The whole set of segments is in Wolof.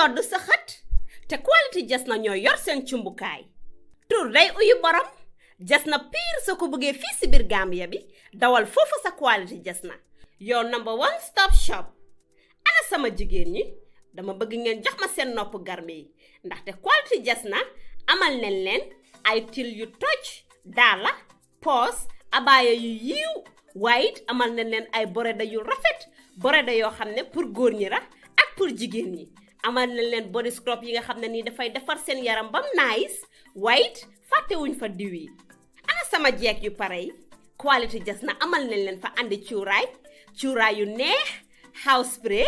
yoddu sa xët te quality jas na ñoo yor seen cumbukaay tur day uyu borom jas na pire soo ko bëggee fii si biir Gambia bi dawal foofu sa quality jas na your number one stop shop ana sama jigéen ñi dama bëgg ngeen jox ma seen nopp garmi yi ndaxte quality jas na amal nañ leen ay til yu toj daala poos abaaya yu yiiw waaye it amal nañ leen ay boreda yu rafet boreda yoo xam ne pour góor ñi la ak pour jigéen ñi amal nañ leen body scrub yi nga xam ne nii dafay defar seen yaram bam nice waaye it fàttewuñ fa diw yi ana sama jeeg yu pare yi quality jas na amal nañ leen fa andi cuuraay yu neex house spray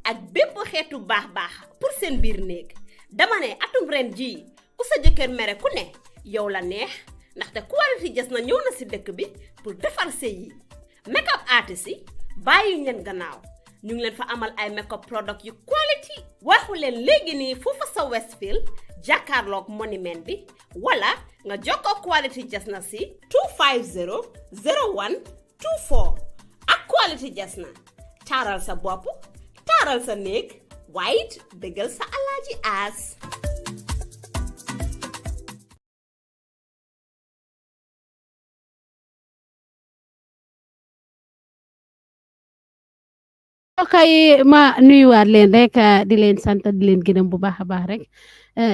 ak bépp xeetu baax pour seen biir néeg dama ne atum ren jii ku sa jëkkër mere ku ne yow la neex ndaxte quality jas na ñëw na si dëkk bi pour defar sëy yi make-up artist yi bàyyi leen gannaaw ñu ngi leen fa amal ay make-up product yu quality waxu leen léegi nii foofu sa Westfield jàkkaarloog monument bi wala nga jokkoo quality jas na si 250 01 24 ak quality jas na taaral sa bopp taaral sa néeg waaye it dëggal sa alaaji aas okay ma nuyuwaat leen rek di leen sant di leen gërëm bu baax a baax rek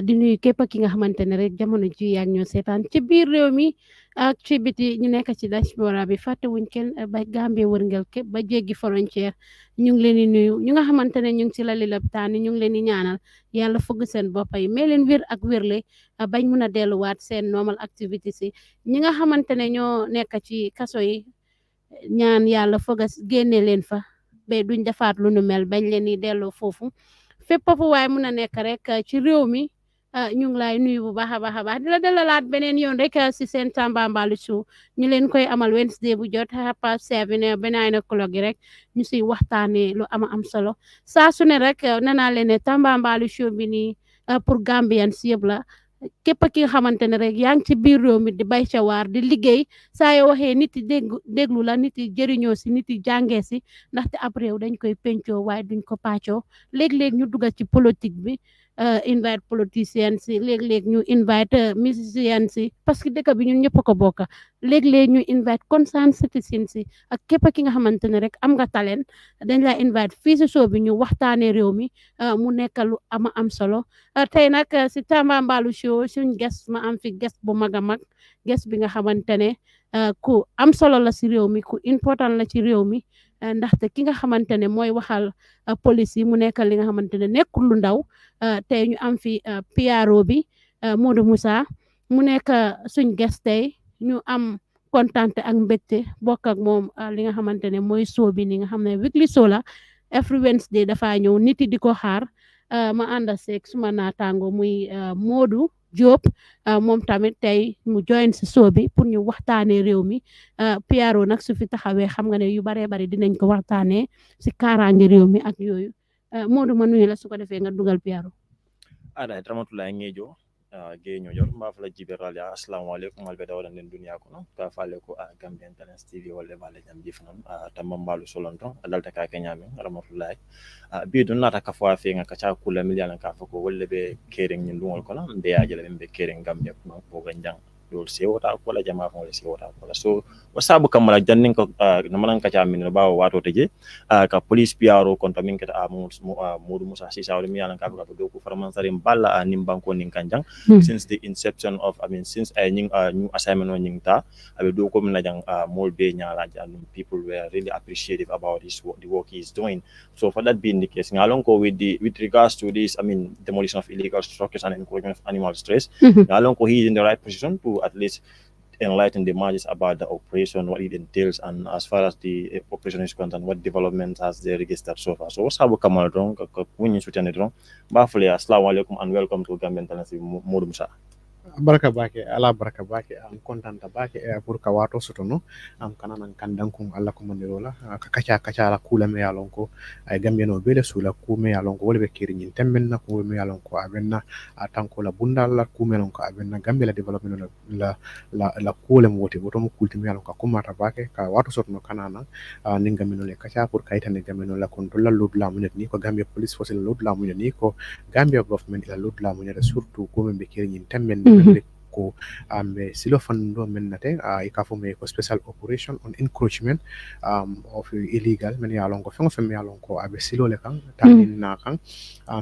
di nuyu képp ki nga xamante ne rek jamono ji yaa ngi ñoo seetaan ci biir réew mi ak ci biti ñu nekk ci diaspora bi fàttewuñ kenn ba Gambie wërngël képp ba jéggi frontière ñu ngi leen di nuyu ñu nga xamante ne ñu ngi ci lali lopitaan ñu ngi leen di ñaanal yàlla fëgg seen bopp yi mais leen wér ak wérle bañ mun a delluwaat seen normal activité si ñi nga xamante ne ñoo nekk ci kaso yi ñaan yàlla fëgg génne leen fa ba duñ defaat lu nu mel bañ leen di delloo foofu fépp fu waaye mun a nekk rek ci réew mi ñu ngi lay nuyu bu baax a baax di la dalalaat beneen yoon rek si seen Tambambalu show ñu leen koy amal Wednesday bu jot past 7 ba 9 o'clock gi rek ñu siy waxtaanee lu am solo saa su ne rek nee naa leen ne Tambambalu show bi nii pour Gambian si yëpp la képp ki nga xamante ne rek yaa ngi ci biir réew mi di bay ca waar di liggéey saa yoo waxee nit yi déglu la nit yi jëriñoo si nit yi jàngee si ndaxte ab réew dañ koy pencoo waaye duñ ko pàccoo léeg-léeg ñu dugal ci politique bi invite politiciens si léeg-léeg ñu invite musiciens si parce que dëkk bi ñun ñëpp ko bokk léeg-léeg ñu invite concerned citizens si ak képp ki nga xamante ne rek am nga talent dañ la invite fii si show bi ñu waxtaanee réew mi mu nekk lu am solo tey nag si Tambambalu show suñ guest ma am fi guest bu mag a mag guest bi nga xamante ne ku am solo la si réew mi ku important la ci réew mi ndaxte ki nga xamante ne mooy waxal police yi mu nekk li nga xamante ne nekkul lu ndaw tey ñu am fi PRO bi Modou Musa mu nekk suñ guest tey ñu am kontante ak mbégte bokk ak moom li nga xamante ne mooy show bi ni nga xam ne weekly show la every Wednesday dafa ñëw nit yi di ko xaar ma ànd seeg suma naataango muy Modou Diop moom tamit tey mu join si show bi pour ñu waxtaanee réew mi PRO nag su fi taxawee xam nga ne yu baree bari dinañ ko waxtaanee si kaaraange réew mi ak yooyu Modou ma nuyu la su ko defee nga dugal PRO ada Ramatulahi ngejo geño jor mbafala jiberal ya assalamu alaikum albe dawda nden duniya ko non ka faale ko Gambian Talents TV wala bale jam jifnon Tambambalu solonton dalta ka kenyami Ramatulahi bi don nata ka fwa fe nga ka cha kula miliyan ka fa ko wala be kereng nyin dungol ko la be ajale be kereng Gambia ko ko ganjang dol sewota ko la jama ko le sewota ko la so wasabu kamala jannin ko namanan ka cha min ba wato teje ka police PRO konta min keta Modou Musa Sisaho mi yalan ka ko do ko farman sarim balla nim banko nin kanjang since the inception of since new assignment on ta abe do ko min jang mol be nyala jan people were really appreciative about the work he is doing. So for that being the case ngalon ko with regards to this demolition of illegal structures and encouragement of animal stress ngalon ko he is in the right position to at least enlighten the masses about the operation, what it entails, and as far as the operation is concerned, what developments has they registered so far. So what's up, Kamal Drong, when you switch on it wrong, Bafle, assalamu alaikum, and welcome to Gambian Talents, Modou Musa. baraka bake ala baraka bake am contanta bake pour ka wato sotono am kananan kandankun alla ko mandirola ka kacha ala kula me yalon ko ay gambeno bele sula ku me yalon ko wolbe kiri nyin temben na ko me yalon ko abenna tanko la bundal la ku me yalon ko abenna gambela development la kule mwote woto mo kulti me yalon ko kumata bake ka wato sotono kanana nin gambeno le kacha pour kaytane gambeno la kon dolla lodla munet ni ko gambia police force lodla munet ni ko gambia government la lodla munet surtout ko be kiri nyin temben ko ambe silo fando mennate ikafo me ko special operation on encroachment of illegal men yalon ko fengo femme yalon ko abe silo le kan tanin na kan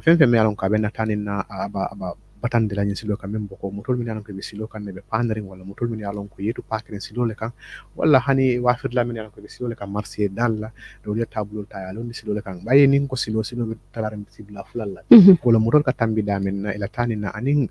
femme yalon ko abe na tanin na aba batan de la silo kan membo ko motol min yalon ko be silo kan be pandering wala motol min yalon ko yetu pakren silo le kan wala hani wafir la min yalon ko be silo le kan marché dalla do le tableau ta yalon silo le kan baye nin ko silo be talaram sibla fulalla ko la motol ka tambi damen na ila tanin na anin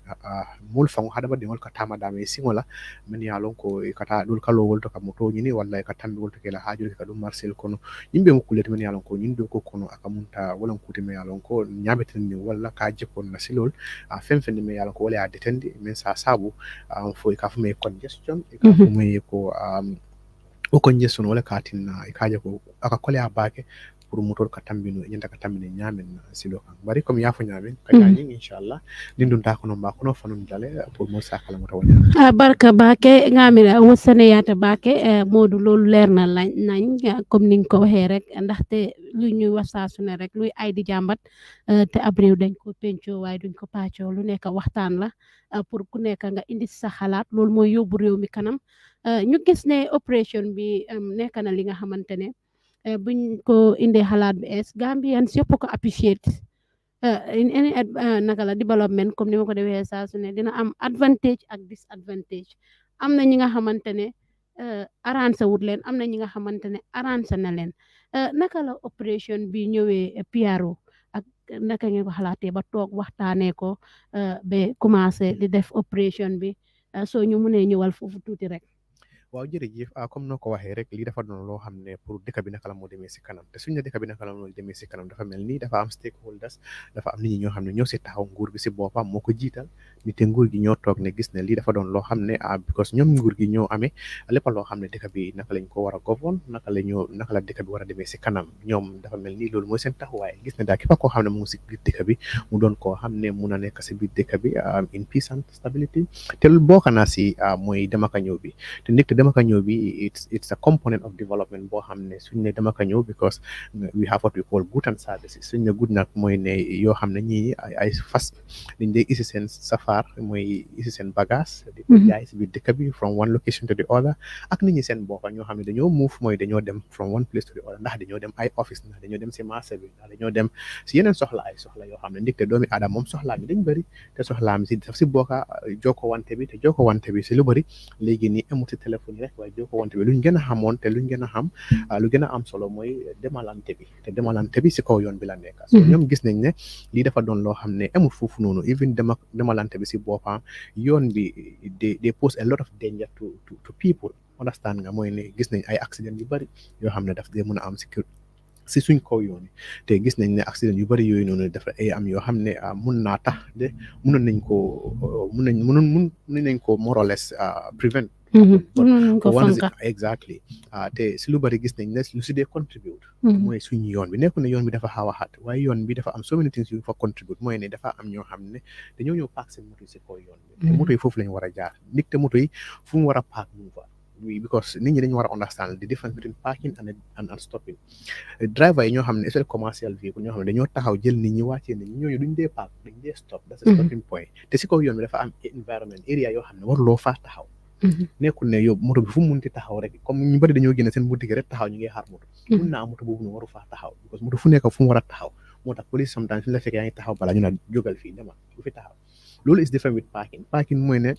mul fango hada badde wol ka tama dame singola men yalon ko kata dul kalo wol to ka moto nyini walla ka tambi wol to kala haaju ka dum marcel kono yimbe mo kulet men yalon ko nyindo ko kono akamunta wala kuti men yalon ko nyabetin ni walla ka jepon na silol femfen ni men yalon ko wala detendi men sa sabu fo ka fu me congestion ka fu me ko o congestion wala katin ka je ko aka kole abake pour motor ka tambino nyanta ka tambine nyamen silo kan bari comme yafo nyamen ka jani inshallah dindun ta kono ba kono fanun dale pour mo sakala mo tawanya barka bake ngamira wosane yata bake Modou loolu leer na nañ comme ni nga ko waxee rek ndaxte lu ñuy wasaasu ne rek luy ay di jàmbat te ab réew dañ ko pencoo waaye duñ ko paccoo lu nekk waxtaan la pour ku nekk nga indi sa xalaat loolu mooy yóbbu réew mi kanam ñu gis ne opération bi nekk na li nga xamante ne buñ ko indee xalaat bi es Gambians yëpp ko appreciate in any naka la development comme ni ma ko defee saa su ne dina am advantage ak disadvantage am na ñi nga xamante ne arrangé wut leen am na ñi nga xamante ne arrangé na leen naka la opération bi ñëwee PRO ak naka ngeen ko xalaatee ba toog waxtaanee ko ba commencé di def opération bi soo ñu mënee ñëwal foofu tuuti rek. waaw jërëjëf comme noo ko waxee rek lii dafa doon loo xam ne pour dëkk bi naka la moo demee si kanam te suñu ne dëkk bi naka la moo demee si kanam dafa mel ni dafa am stakeholders dafa am nit ñi ñoo xam ne ñoo si taxaw nguur gi si boppam moo ko jiital ni te nguur gi ñoo toog ne gis ne lii dafa doon loo xam ne because ñoom nguur gi ñoo amee lépp loo xam ne dëkk bi naka lañ ko war a govern naka la dëkk bi war a demee si kanam ñoom dafa mel ni loolu mooy seen taxawaay gis ne daal képp koo xam ne mu ngi si biir dëkk bi mu doon koo xam ne mun a nekk si biir dëkk bi in peace and stability te loolu bokk naa si mooy demaka ñëw bi te ndekte demaka ñëw bi it's a component of development boo xam ne suñ ne dama ka ñëw because we have what we call goods and services suñ ne good nag mooy ne yoo xam ne ñii ay fas dañ dee isi seen safar mooy isi seen bagage di ko jaay si biir dëkk bi from one location to the other ak nit ñi seen boppa ñoo xam ne dañoo move mooy dañoo dem from one place to the other ndax dañoo dem ay office ndax dañoo dem si marché bi ndax dañoo dem si yeneen soxla ay soxla yoo xam ne ndikte doomi aadama moom soxlaa mi dañ bëri te soxlaa mi si daf si bokka jokko wante bi te jokko wante bi si lu bëri léegi nii amul si téléphone yi rek waaye jokko wante bi luñ gën a xamoon te luñ gën a xam lu gën a am solo mooy demalante bi te demalante bi si kaw yoon bi la nekk so ñoom gis nañ ne lii dafa doon loo xam ne amul foofu noonu even demalante bi si boppam yoon bi they pose a lot of danger to people understand nga mooy ne gis nañ ay accident yu bari yoo xam ne daf dee mën a am si suñ kaw yoon yi te gis nañ ne accident yu bari yooyu noonu dafa ay am yoo xam ne mun naa tax de mënoon nañ ko more or less prevent exactly te si lu bari gis nañ ne lu si dee contribute mooy suñu yoon bi nekku ne yoon bi dafa xaw a xat waaye yoon bi dafa am so many things yu fa contribute mooy ne dafa am ñoo xam ne dañoo ñëw paak seen moto yi si kaw yoon bi te moto yi foofu lañ war a jaar ndik te moto yi fu mu war a paak mu fa because nit ñi dañu war a understand the difference between parking and stopping driver yi ñoo xam ne especially commercial vehicle ñoo xam ne dañoo taxaw jël nit ñi wàccee nit ñi ñooñu duñ dee park dañ dee stop that's a stopping point te si kaw yoon bi dafa am environment area yoo xam ne waruloo faa taxaw nekkul ne yow moto bi fu mu munti taxaw rek comme ñu bari dañoo génne seen boutique rek taxaw ñu ngi xaar moto mun naa moto boobu ne waru faa taxaw because moto fu nekk fu mu war a taxaw moo tax police sometimes su la fekkee yaa ngi taxaw bala ñu na jógal fii dema bu fi taxaw loolu is different with parking mooy ne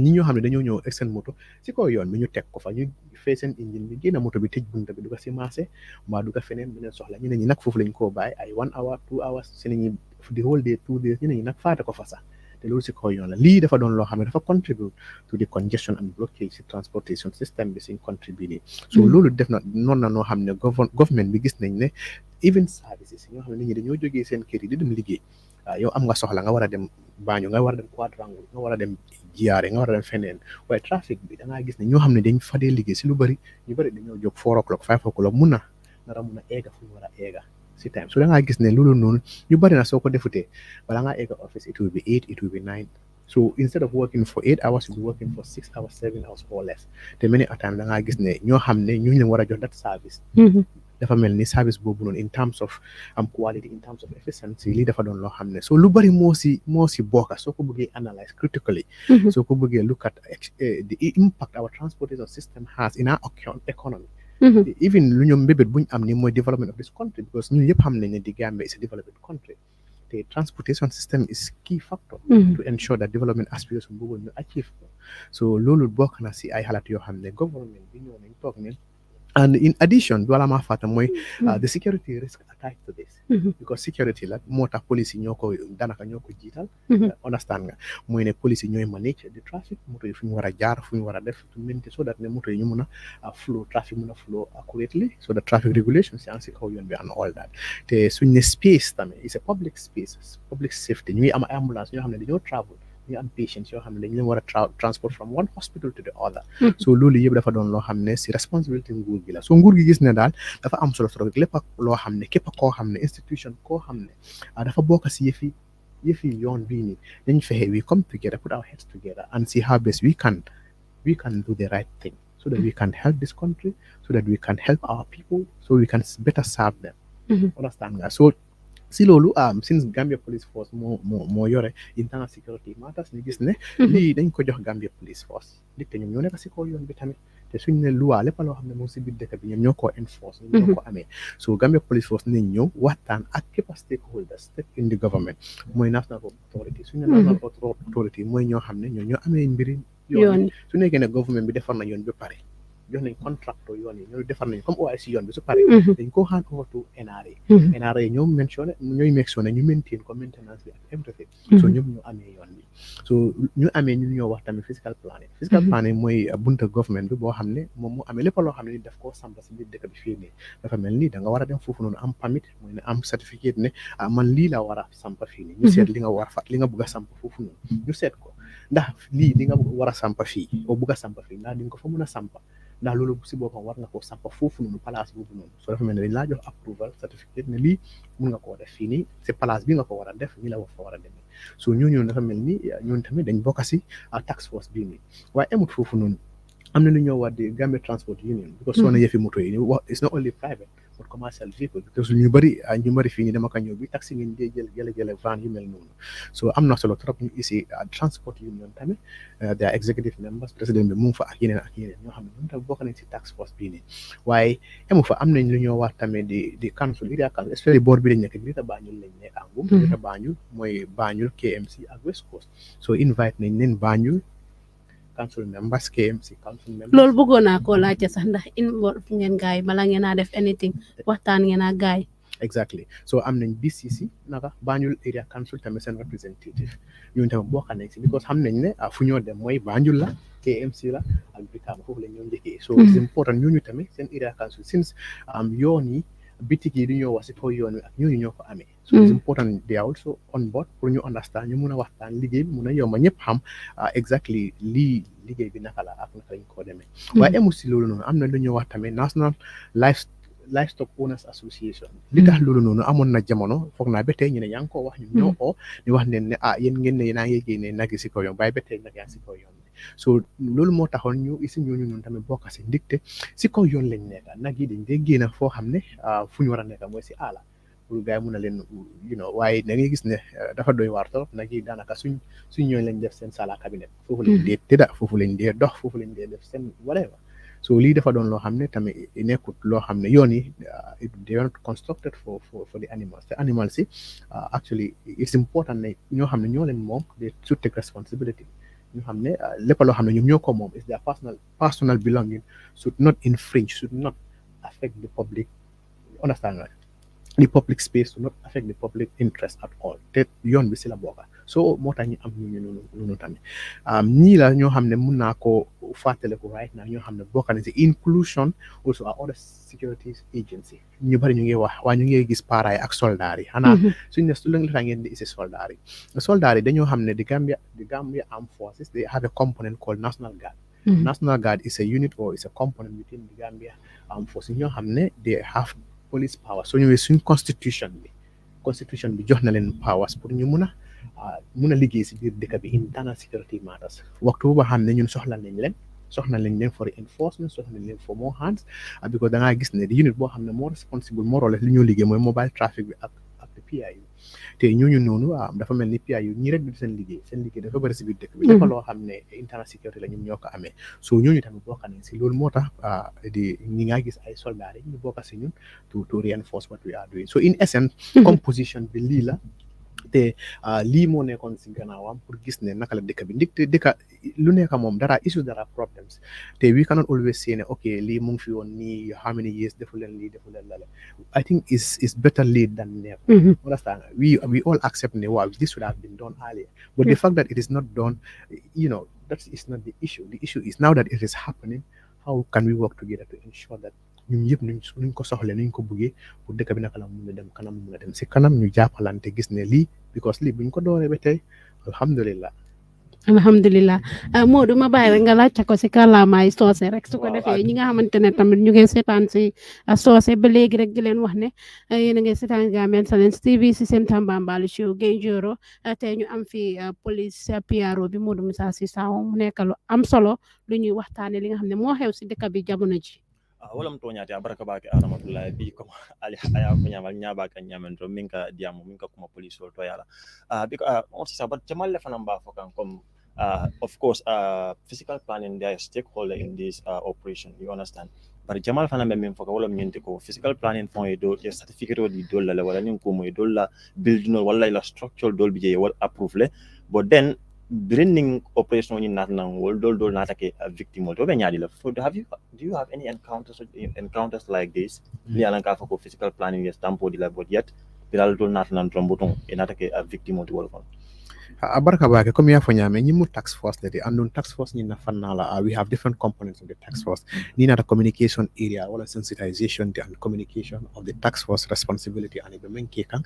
ñi ñoo xam ne dañoo ñëw ak seen moto si kaw yoon bi ñu teg ko fa ñu fay seen engine bi génn moto bi tëj bunta bi du ko si marché mbaa du ko feneen beneen soxla ñu ne ñi nag foofu lañ koo bàyyi ay 1 hour 2 hours si nañu the whole day 2 days ñu ne ñi nag faate ko fa sax te loolu si kaw yoon la lii dafa doon loo xam ne dafa contribute to the congestion and blockage si transportation system bi suñ contribute so loolu def na noonu na noo xam ne government bi gis nañ ne even services ñoo xam ne nit ñi dañoo jógee seen kër yi di dem liggéey yow am nga soxla nga war a dem Banjul nga war a dem Quadrangle nga war a dem Jiyaare nga war a dem feneen waaye trafic bi da ngaa gis ne ñoo xam ne dañ fa dee liggéey si lu bëri ñu bëri dañoo jóg 4 o'clock 5 o'clock mun a eega fu ñu war a eega si time so da ngaa gis ne loolu noonu ñu bëri na soo ko defutee bala ngaa eega office it will be 8 it will be 9 so instead of working for 8 hours you'll be working for 6 hours 7 hours or less te many a time da ngaa gis ne ñoo xam ne ñu leen war a jox that service dafa mel ni service boobu noonu in terms of quality in terms of efficiency lii dafa doon loo xam ne so lu bëri moo si bokka soo ko bëggee analyse critically soo ko bëggee look at the impact our transportation system has in our economy even lu ñoom mbébét buñ am ni mooy development of this country because ñun yëpp xam nañ ne the Gambia is a developing country the transportation system is key factor to ensure that development aspiration boobu ñu achieve so loolu bokk na si ay xalaat yoo xam ne government bi ñoo nañ toog ne and in addition wala maa fàtta mooy the security risk attached to this because security la moo tax police yi ñoo ko danaka ñoo ko jiital understand nga mooy ne police yi ñooy manage the traffic moto yi fu ñu war a jaar fu ñu war a def to maintain so that ne moto yi ñu mun a flow traffic mun a flow accurately so that traffic regulations yaa ngi si kaw yoon bi and all that te suñ ne space tamit is a public space public safety ñu ngi am ambulance ñoo xam ne dañoo travel ñu am patients yoo xam ne dañu leen war a transport from one hospital to the other so loolu yëpp dafa doon loo xam ne si responsibility nguur gi la so nguur gi gis ne daal dafa am solo trop lépp loo xam ne képp koo xam ne institution koo xam ne dafa bokk si yëfi yoon bii nii dañ fexe we come together put our heads together and see how best we can do the right thing so that we can help this country so that we can help our people so we can better serve them understand nga so si loolu since Gambia Police Force moo yore internal security matters ñu gis ne lii dañ ko jox Gambia Police Force dik te ñoom ñoo nekk si kaw yoon bi tamit te suñ ne loi lépp loo xam ne moom si biir dëkk bi ñoom ñoo ko enforce ñoom ñoo ko amee so Gambia Police Force nañ ñëw waxtaan ak képp stakeholders in the government mooy national authority suñ ne national authority mooy ñoo xam ne ñoo amee mbiri yoon su nekkee ne government bi defar na yoon bi pare jox nañ contractor yoon yi ñooy defar nañ comme OIC yoon bi su pare dañ ko hand over to NRA NRA ñoom mentionné ñooy mentionné ñu maintain ko maintenance bi ak everything so ñoom ñu amee yoon bi so ñu amee ñu ñoo wax tamit fiscal planning mooy bunta government bi boo xam ne moom moo amee lépp loo xam ne daf koo sampa si biir dëkk bi fii nii dafa mel ni da nga war a dem foofu noonu am permit mooy ne am certificate ne man lii la war a sampa fii nii ñu seet li nga bëgg a sampa foofu noonu ñu seet ko ndax lii li nga war a sampa fii oo bëgg a sampa fii ndax di nga ko fa mën a sampa ndax loolu si boppam war nga koo sampa foofu noonu place boobu noonu soo dafa mel ne dañ laa jox approval certificate ne lii mun nga koo def fii nii si place bi nga ko war a def ñi la war fa war a demee so ñooñu dafa mel ni ñun tamit dañ bokk si task force bii nii waaye amut foofu noonu am na lu ñoo wax di Gambia Transport Union because soo na yëfi moto yi it's not only private but commercial vehicle because ñu bëri fii nii dama ko ñëw bi taxi ngeen dee jële van yu mel noonu so am na solo trop ñu isi Transport Union tamit their executive members président bi mu ngi fa ak yeneen ñoo xam ne ñoom tamit bokk nañ si task force bii nii waaye amu fa am nañ lu ñoo wax tamit di council area council especially board bi lañ nekk Greater Banjul lañ nekk angum Greater Banjul mooy Banjul KMC ak West Coast so invite nañ leen Banjul council members KMC council members loolu bëggoon naa koo laajte sax ndax involve ngeen gaay bala ngeen a def anything waxtaan ngeen a gaay exactly so am nañ BCC naka Banjul area council tamit seen representative ñun tamit bokk nañ si because xam nañ ne fu ñoo dem mooy Banjul la KMC la ak Brikama foofu la ñoo njëkkee so it's important ñooñu tamit seen area council since yoon yi bitik yi du ñoo wax si kaw yoon wi ak ñooñu ñoo ko amee so it's important they are also on board pour ñu understand ñu mun a waxtaan liggéey bi mun a yomba ñëpp xam exactly lii liggéey bi naka la ak naka lañ koo demee waaye emu si loolu noonu am na lu ñoo wax tamit National Livestock Owners Association li tax loolu noonu amoon na jamono foog naa ba tey ñu ne yaa ngi koo wax ñu ñoo oo ñu wax ne yéen ngeen ne yéen a ngi génnee nag yi si kaw yoon waaye ba tey nag yaa si kaw yoon so loolu moo taxoon ñu isi ñooñu noonu tamit bokk si ndigte si kaw yoon lañ nekka nag yi dañ dee génn foo xam ne fu ñu war a nekka mooy si àll pour gars yi mun a leen waaye da ngay gis ne dafa doy waar trop nag yi daanaka suñ ñooñ lañ def seen sala cabinet foofu lañ dee tëdda foofu lañ dee dox foofu lañ dee def seen whatever so lii dafa doon loo xam ne tamit nekkut loo xam ne yoon yi they are not constructed for the animals the animals yi actually it's important ne ñoo xam ne ñoo leen moom they should take responsibility ñu xam ne lépp loo xam ne ñoom ñoo ko moom is their personal belonging should not infringe should not affect the public understand right the public space should not affect the public interest at all te yoon bi si la bokka so moo tax ñu am ñu tamit ñii la ñoo xam ne mun naa ko fàttale ko right now ñoo xam ne bokk nañ si inclusion also our other security agency ñu bari ñu ngi wax waaye ñu ngi gis paaraay ak soldaar yi xanaa suñ ne su la ngeen di isi soldaar yi dañoo xam ne the Gambia Armed Forces they have a component called National Guard. National Guard is a unit or is a component within the Gambia Armed Forces ñoo xam ne they have police power soo ñëwee suñ constitution bi jox na leen powers pour ñu mun a liggéey si biir dëkk bi internal security matters waxtu boobu xam ne ñun soxla nañ leen for enforcement soxla nañ leen for more hands because da ngaa gis ne di unit boo xam ne moo responsible moo role li ñoo liggéey mooy mobile traffic bi ak PIU te ñooñu noonu dafa mel ni PIU ñii rek du seen liggéey dafa bëri si biir dëkk bi dafa loo xam ne internal security la ñun ñoo ko amee so ñooñu tamit bokk nañ si loolu moo tax ñi nga gis ay soldats yi ñu bokk si ñun to reinforce what we are doing so in essence composition bi lii la te lii moo nekkoon si gannaawam pour gis ne naka la dëkk bi dëkk lu nekk moom dara problems te we cannot always say ne ok lii mu ngi fi woon nii how many years defu leen lale I think is better late than never. Understand? We all accept ne wow this should have been done earlier but the fact that it is not done that is not the issue. The issue is now that it is happening how can we work together to ensure that ñun yëpp nuñ ko soxle nuñ ko bëggee pour dëkk bi naka la mun a dem kanam mun a dem si kanam ñu jàppalante gis ne lii because lii buñ ko dooree ba tey alhamdulillah Modou ma bàyyi rek nga laajte ko si kàllaamaay soose rek su ko defee ñi nga xamante ne tamit ñu ngi seetaan si soose ba léegi rek di leen wax ne yéen a ngi seetaan Gambian Talents TV si seen Tambambalu show Genjoro tey ñu am fi police PRO bi Modou Musa Sisaho mu nekk lu am solo lu ñuy waxtaane li nga xam ne moo xew si dëkk bi jamono ji walam toñati abaraka bake rahmatullahi bi comme aya ko nyamal nyaba kan nyamen to minka diamo minka kuma police to yala because on sisa but jamal le fanam ba fokan comme of course physical planning they are stakeholder in this operation you understand but jamal fanam men foka wala nyenti ko physical planning fon e do certificate di do la wala nin ko moy do la building wala la structural do bi je wala approve le but then branding operation in not now dol not like a victim or so do you have any encounters like this for physical planning yes tampo di la but yet bilal dol not nan tromboton e not like a victim or wala abaraka bake comme ya fanyame ñi mu tax force de andon tax force ñi na fanala we have different components of the tax force ni na communication area wala sensitization and communication of the tax force responsibility and be menke kan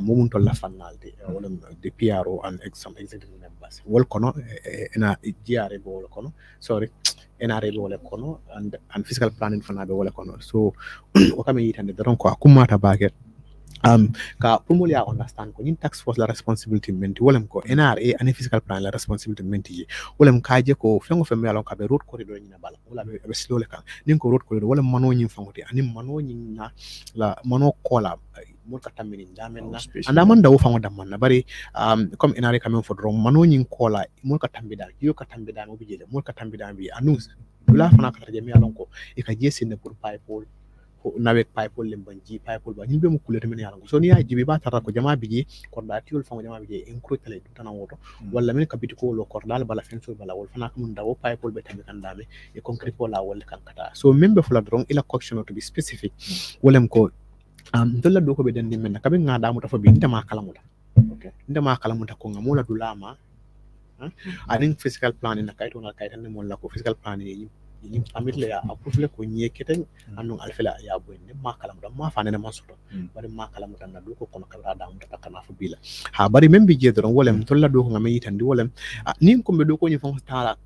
momun to la fanalde wala the PRO and some executive members wol kono ena GRA bo wala kono sorry NRA be wala kono and physical planning fana be wala kono so o kame yitande don ko akumata bake ka pour ya understand ko ñin tax force la responsibility menti wolem ko NRA and physical plan la responsibility menti wolem kaaje ko fengo fe melon ka be road corridor ñina bala wala be slole kan nin ko road corridor wala mano ñin fangote ani mano ñin na la mano kola mo ka tamini damen na anda man dawo fango dam man na bari comme NRA quand même fo dron mano ñin kola mo ka tambida yo ka tambida mo bijele mo ka tambida bi anu dula fana ka tarje mi alon ko e ka jesine pour pipe nawek paypol le banji paypol ba ñimbe mu kulete men yarango so ni ya jibi ba tara ko jama biji ko da tiol fango jama biji en crotale tan woto walla men ka bitiko lo kordal bala fenso bala wol fana ko mun dawo paypol be tambe kan dame e concrete la wol kan kata so membe fula drong ila coction to be specific wolem ko dolla do ko be den men ka be ngada mu tafa bi ndama kala muta okay ndama kala muta ko ngamula dulama anin physical planning na kayto na kaytan mo la ko physical planning ni amit le ya approve ko nyeketen andon alfela ya boyne ma kala mo ma fa ne ma soto bari ma kala mo tan na do ko kono kala da mo ta kana fu bila ha bari membe je don wolem tolla do ko ngame yitandi wolem nin ko be do ko ni fon tala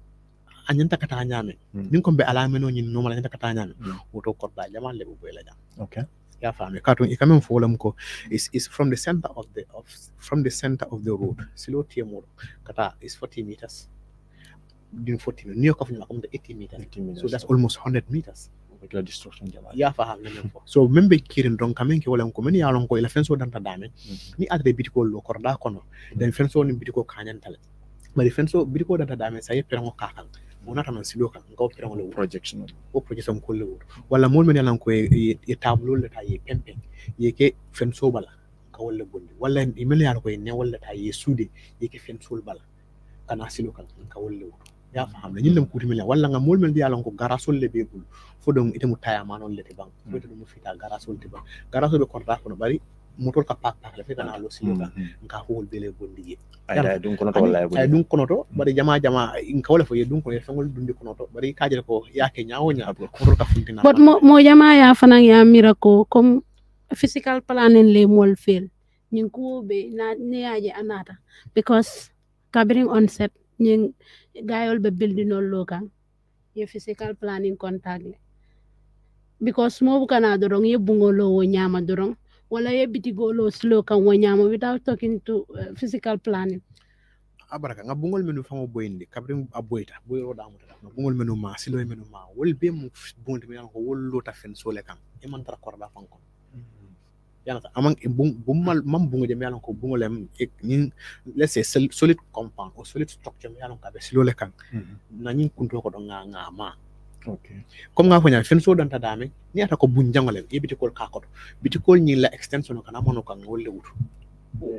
anyanta kata nyame nin ko be alameno ni no mala anyanta kata nyame woto ko da jaman le bo la jam okay ya fami katon e quand même fo wolem ko is from the center of the road silo tiemo kata is 40 meters doing 40 meters. New York of 80 meters. So that's almost 100 meters. Regular destruction. Yeah, for having them. So remember, Kirin don't come in. Kiwala mkomeni ya longo ila fenso danta dame. Ni adre bitiko lo korda kono. Then fenso ni bitiko kanyan tale. But fenso bitiko danta dame saye perango kakang. Unata man siloka ngao perango lo projection. O projection ko lo. Wala mol men yalan ko e tableau le ta ye pempeng. Ye ke fenso bala ka wala bondi. Wala imel yalan ko ne wala ta ye sude ye ke fenso bala. Kana siloka ka wala ya faham la ñillam kuti mel wala nga mol mel di yalon ko garasol le bebul fo dum ite mu taya manon le te bang fo to mu fita garasol te bang garasol be korda ko no bari motor ka pak le fe kana lo silo ka nka hol bele bondi ay dun kono to wala ay dun kono to bari jama in kawle fo ye dun kono fengol dundi kono to bari kajel ko yake nyaawo nya motor ka funtina but mo jama ya fanan ya miracle comme physical planning le mol fail ñing ko be na ne yaje anata because covering on set ñing gayol be building no lokan ye physical planning contact le because mo bukana dorong ye bungolo wo nyama dorong wala ye bitigolo slow kan wo nyama without talking to physical planning abaraka nga bungol menu fango boyndi kabrin aboyta boyro da amata nga bungol menu ma silo menu ma wol be mu bondi mi ko wol lota fen sole kam e man tara korda fanko yana ta amang bummal mam bungo je mi yalan ko bungolem e ni let's say solid compound or solid structure mi yalan ka be silo le kan na nyin kunto ko do nga ma okay comme nga fanya fen so danta dame ni ata ko bun jangolem e bitikol ka ko bitikol ni la extension kana mono kan wolle wutu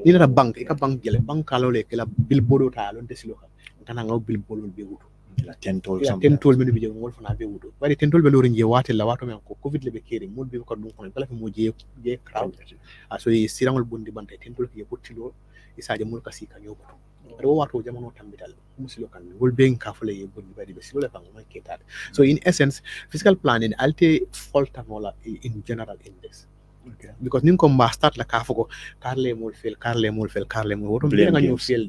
ni la bank e ka bank gele bank kalo le kala billboard ta lon desilo ka kana ngaw billboard be wutu la tentol ya tentol men bi je ngol fana be wutu bari tentol be lorin je wate la wato men ko covid le be keri mol be ko dum ko kala fi mo je crowd aso yi sirangol bondi bante tentol ke potilo isaje mol ka sika nyobo bari wato jamono tambital musilo kan gol be ka fule ye bondi bari be silo le kan ma ketade so in essence physical planning alte faulta nola in general in this okay because nim ko mba start la ka foko carle mol woto mbele nga ñoo fail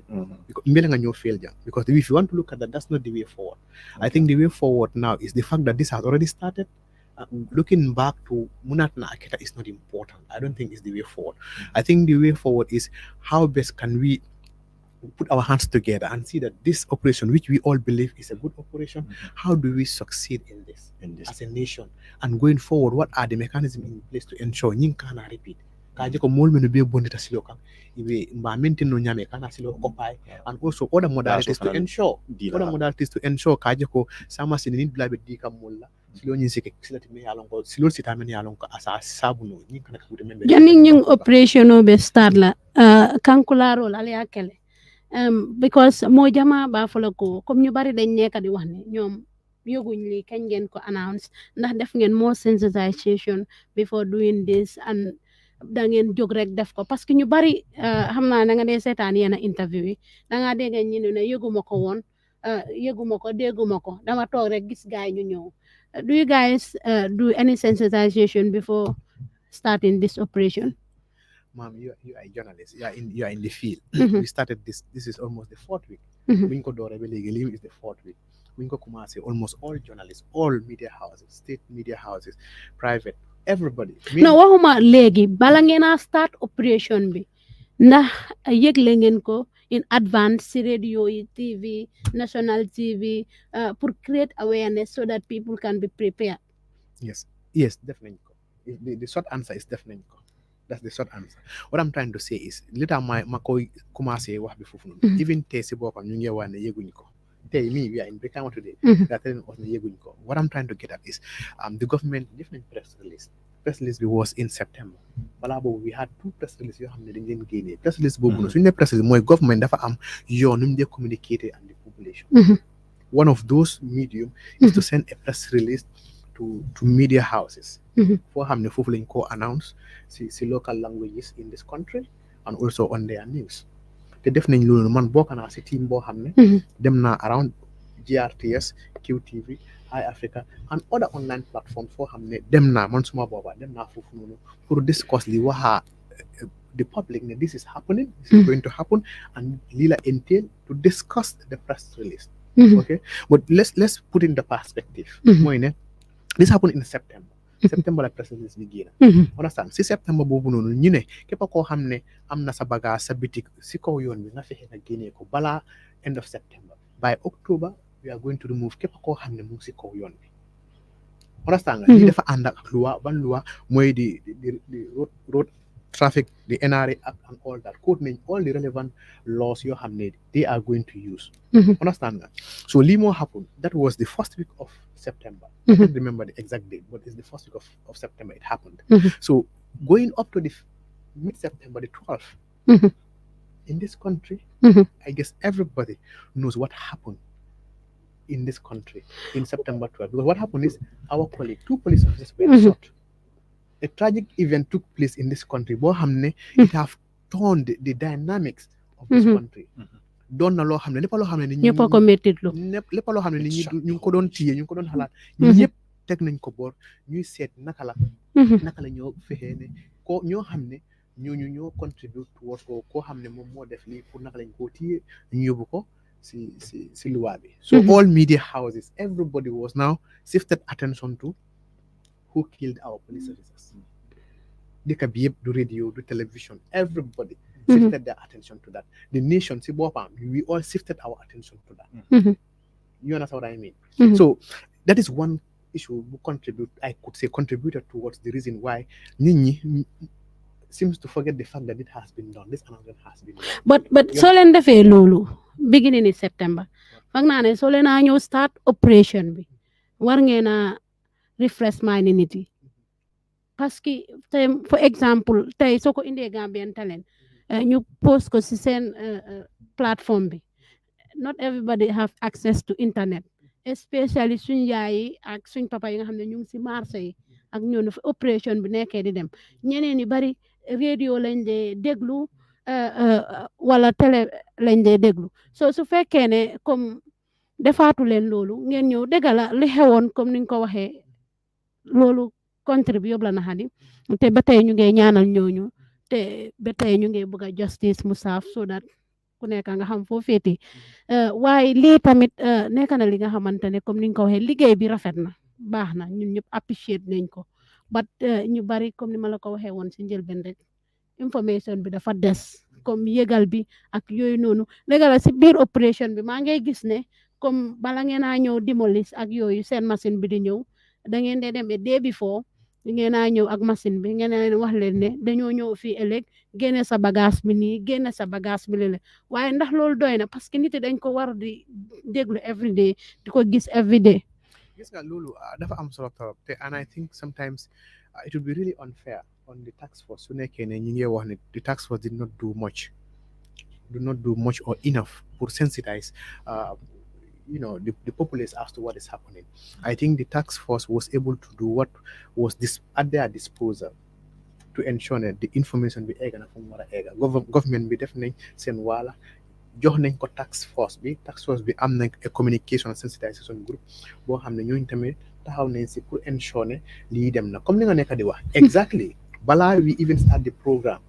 because mbele nga ñoo fail jam because if you want to look at that, that's not the way forward. Okay. I think the way forward now is the fact that this has already started. Looking back to Munatna Akita is not important. I don't think it's the way forward. I think the way forward is how best can we put our hands together and see that this operation, which we all believe is a good operation, how do we succeed in this as a nation? And going forward, what are the mechanisms in place to ensure nying kana repeat? Kaje ko mol menu be bondita silo kan ibe mba maintain no nyame kana silo occupy and also other modalities to ensure kaje ko sama sinini blabe di kam molla silo nyin sike silati me yalon ko silo sita men yalon ko asa sabu no nying kana ko men be janning nying operation be start la kankularo la yakele because mo jama ba fala ko comme ñu bari dañ nekk di wax ne ñoom yoguñ li kañ ngeen ko announce ndax def ngeen more sensitization before doing this and da ngeen jóg rek def ko parce que ñu bari xam naa da nga dee seetaan yenn interview yi da nga dégg ñu ne yëguma ko woon yëguma ko dégguma ko dama toog rek gis gaay ñu ñëw do you guys do any sensitization before starting this operation? Ma'am, you are a journalist. You are in the field. We started this. This is almost the fourth week. Winko Dore Belegeli is the fourth week. Winko Kumasi, almost all journalists, all media houses, state media houses, private, everybody. No, wahuma legi balangena start operation bi. Ndax yëgle ngeen ko in advance si radio yi TV, national TV, pour create awareness so that people can be prepared. Yes, definitely. The short answer is definitely. That's the short answer. What I'm trying to say is, later my kumase wax bi fofu non. Even tey si bopam ñu ngi wane yeguñ ko. Tey we are in Brikama today. That telling us yeguñ ko. What I'm trying to get at is, the government different press release. Press release was in September. Bala bobu we had two press releases yoo xam ne dañ leen génne. Press release bobu non suñu ne press release mooy government dafa am yoon ñu communicated and the population. One of those medium is to send a press release to media houses. For xam ne foofu lañ ko announce si local languages in this country and also on their news. Te def nañ loolu man bokk naa si team boo xam ne dem naa around GRTS, QTV, High Africa and other online platforms foo xam ne dem naa man suma booba dem naa foofu noonu pour discuss li waxa the public ne this is happening, this is going to happen and lila entail to discuss the press release. Okay, but let's put in the perspective. Mooy ne this happened in September la press release bi génn. Understand si September boobu noonu ñu ne képp koo xam ne am na sa bagage sa bitik si kaw yoon bi nga fexe na génnee ko balaa end of September. By October we are going to remove képp koo xam ne mu ngi si kaw yoon bi. Understand nga lii dafa ànd ak loi ban loi mooy di road traffic, the NRA Act and all that. Quote nañ all the relevant laws yoo xam ne they are going to use. Understand nga so lii moo happen that was the first week of September. I don't remember the exact date, but it's the first week of September it happened. So going up to the mid-September the 12th, in this country, I guess everybody knows what happened in this country in September 12th. Because what happened is our colleague, two police officers were shot. a tragic event took place in this country boo xam ne it have turned the dynamics of this country doon na loo xam ne lépp loo xam ne nit ñi ñëpp a ko méttitlu lépp loo xam ne nit ñi ñu ngi ko doon téye ñu ngi ko doon xalaat ñun ñëpp teg nañ ko boor ñuy seet naka la ñoo fexee ne ko ñoo xam ne ñoo contribute towards ko koo xam ne moom moo def lii pour naka lañ koo téye ñu yóbbu ko si luwa bi so all media houses everybody was now shifted attention to who killed our police officers dëkk bi yëpp du radio du television everybody shifted their attention to that the nation si boppam we all shifted our attention to that you understand what I mean so that is one issue who contributed towards the reason why nit ñi seems to forget the fact that it has been done this announcement has been done but soo leen defee loolu beginning in September foog naa ne soo leen a ñëw start operation bi war ngeen a refresh mind nit yi parce que tey for example tey soo ko indee Gambian Talents ñu post ko si seen plateforme bi not everybody have access to internet especially suñ yaay yi ak suñ papa yi nga xam ne ñu ngi si marché yi ak ñoonu fi opération bi nekkee di dem ñeneen ñi bari radio lañ dee déglu wala télé lañ dee déglu so su fekkee ne comme defaatu leen loolu ngeen ñëw dégala li xewoon comme niñ ko waxee loolu contribute yóbbu la na xadi te ba tey ñu ngi ñaanal ñooñu te ba tey ñu ngi bëgg a justice mu saaf so that ku nekk nga xam foo féete waaye lii tamit nekk na li nga xamante ne comme ni nga ko waxee liggéey bi rafet na baax na ñun ñëpp appreciate nañ ko but ñu bari comme ni ma la ko waxee woon si njëlbeen rek information bi dafa des comme yëgal bi ak yooyu noonu léegi la si biir opération bi maa ngay gis ne comme bala ngeen a ñëw démolir ak yooyu seen machine bi di ñëw da ngeen dee dem day before ngeen a ñëw ak machine bi ngeen leen wax leen ne dañoo ñëw fii ëllëg génne sa bagage bi nii génne sa bagage bi lele waaye ndax loolu doy na parce que nit yi dañ ko war di déglu every day di ko gis every day. gis nga loolu dafa am solo trop te and I think sometimes it would be really unfair on the task force su nekkee ne ñi ngi wax ne the task force did not do much or enough pour sensitize the populace as to what is happening. I think the task force was able to do what was at their disposal to ensure that the information be egg na fu mu war a egg government bi def nañ seen wala jox nañ ko task force bi am nañ a communication sensitization group boo xam ne ñooñu tamit taxaw nañ si pour ensure ne lii dem na comme li nga nekk di wax exactly balaa we even start the programme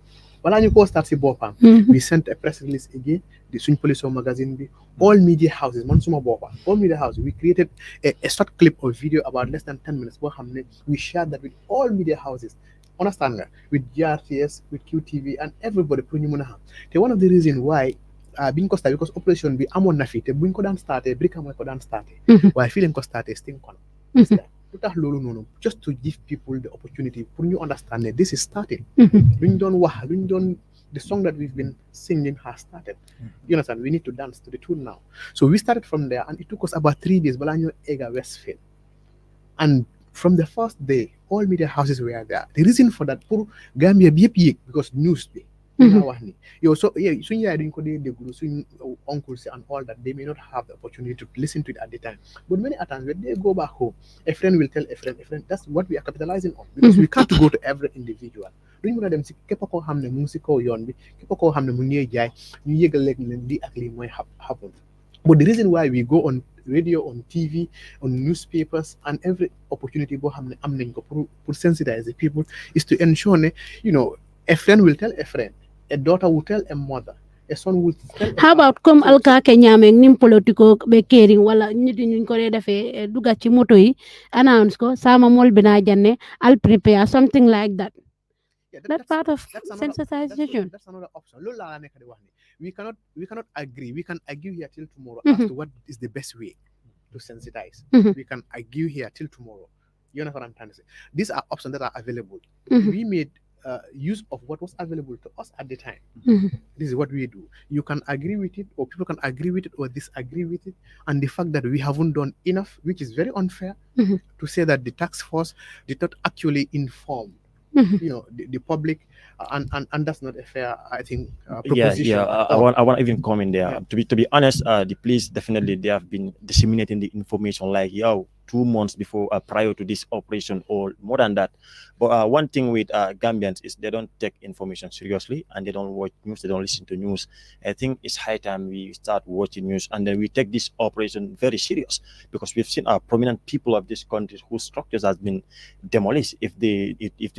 balaa ñu ko start si boppam we sent a press release again di suñ police magazine bi all media houses man suma boppam all media houses we created a short clip of video about less than 10 minutes boo xam ne we shared that with all media houses understand nga with GRTS with QTV and everybody pour ñu mën a xam te one of the reason why biñ ko start because operation bi amoon na fi te buñ ko daan starté Brikama mooy ko daan starté waaye fii lañ ko starté Stinkono lu tax loolu noonu just to give people the opportunity pour ñu understand that this is starting luñ doon wax luñ doon the song that we've been singing has started you understand we need to dance to the tune now so we started from there and it took us about 3 days balaa ñu egga Westfield and from the first day all media houses were there the reason for that pour Gambia bi yëpp yëg because news bi nga wax ni yow suñ yaay duñ ko dee déglu suñ uncles and all that they may not have the opportunity to listen to it at the time but many times when they go back home a friend will tell a friend that's what we are capitalizing on because we can't go to every individual duñ mën a dem si képp koo xam ne mu ngi si kaw yoon bi képp koo xam ne mu ngi jaay ñu yëgal leen lii ak lii mooy happen but the reason why we go on radio on TV on newspapers and every opportunity boo xam ne am nañ ko pour sensitize the people is to ensure ne a friend will tell a friend a daughter will tell a mother a son will tell how about comme alkake ñaamee nim politiko be caring wala nit ñu ko dee defee duga ci moto yi announce ko sama mol bina janne I'll prepare something like that that's part of sensitization. That's another option. Loolu laa nekk di wax ni we cannot agree we can argue here till tomorrow as to what is the best way to sensitize we can argue here till tomorrow you know what I'm trying to say these are options that are available we made use of what was available to us at the time this is what we do you can agree with it or people can agree with it or disagree with it and the fact that we haven't done enough which is very unfair to say that the task force did not actually inform the public and that's not a fair I think proposition. I want to even comment there to be honest the police definitely they have been disseminating the information like 2 months before prior to this operation or more than that. But one thing with Gambians is they don't take information seriously, and they don't watch news, they don't listen to news. I think it's high time we start watching news, and then we take this operation very serious, because we've seen prominent people of this country whose structures has been demolished. If the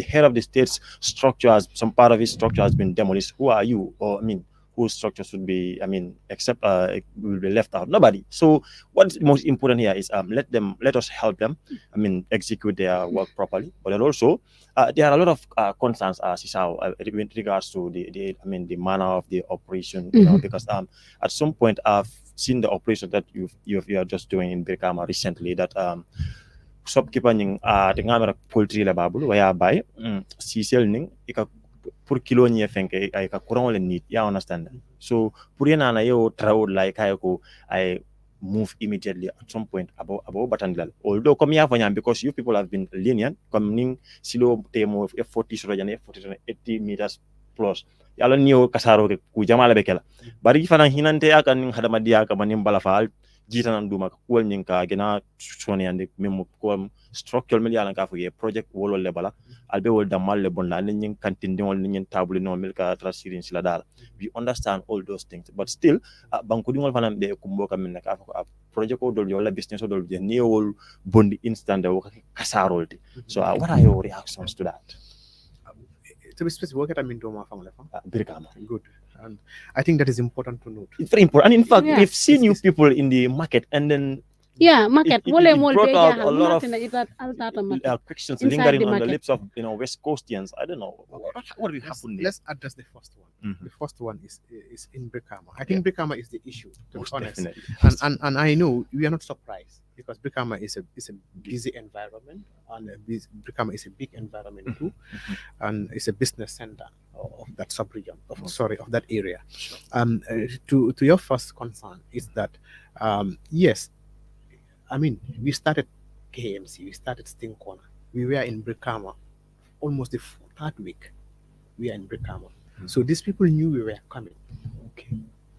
head of the state's structure has, some part of his structure has been demolished, who are you? Or I mean, whose structure should be, I mean, except will be left out? Nobody. So what's most important here is let us help them, I mean, execute their work properly. But then also there are a lot of concerns, Sisaho, with regards to the manner of the operation, you know, because at some point I've seen the operation that you are just doing in Birkama recently, that shopkeeper ning the ngamera poultry la babul waya bay si sel ning ika pour kilo nye fenke ay ka courant le need, ya understand. So pour yana na yo travel like ay ko ay move immediately at some point about batandal, although come here for because you people have been lenient coming silo temo F40 so F40 80 meters plus yalla niyo kasaro ke ku jamala be kala bari fana hinante aka ning hadama dia ka manim bala faal jitanan duma ko nyin ka gena soni ande memo ko structural mil yalla ka fuye project wolo le bala albe wol damal le bon la nyin kantin wol nyin table no mil ka trasirin sila dal. We understand all those things, but still banku dingol fana be kumbo kam min ka fa project ko dol yola business dol je ne wol bondi instant o kasarolti. So what are your reactions to that? To be specific, what I mean to my family. Birkama. Good. And I think that is important to note. It's very important. And in fact, Yeah. we've seen you people in the market, and then market it wole mol brought be out jahal a lot of altata market questions inside lingering the on the market. lips of West Coastians. I don't know what will happen there. Let's address the first one. Mhm. The first one is in Brikama. I think Brikama is the issue, to be Most honest. definitely. And I know we are not surprised, because Brikama is a busy environment, and Brikama is a big environment too, and it's a business center of that sub-region, of that area. To your first concern is that yes, I mean, we started KMC, we started Sting Corner, we were in Brikama almost the third week. We are in Brikama. So these people knew we were coming. Okay.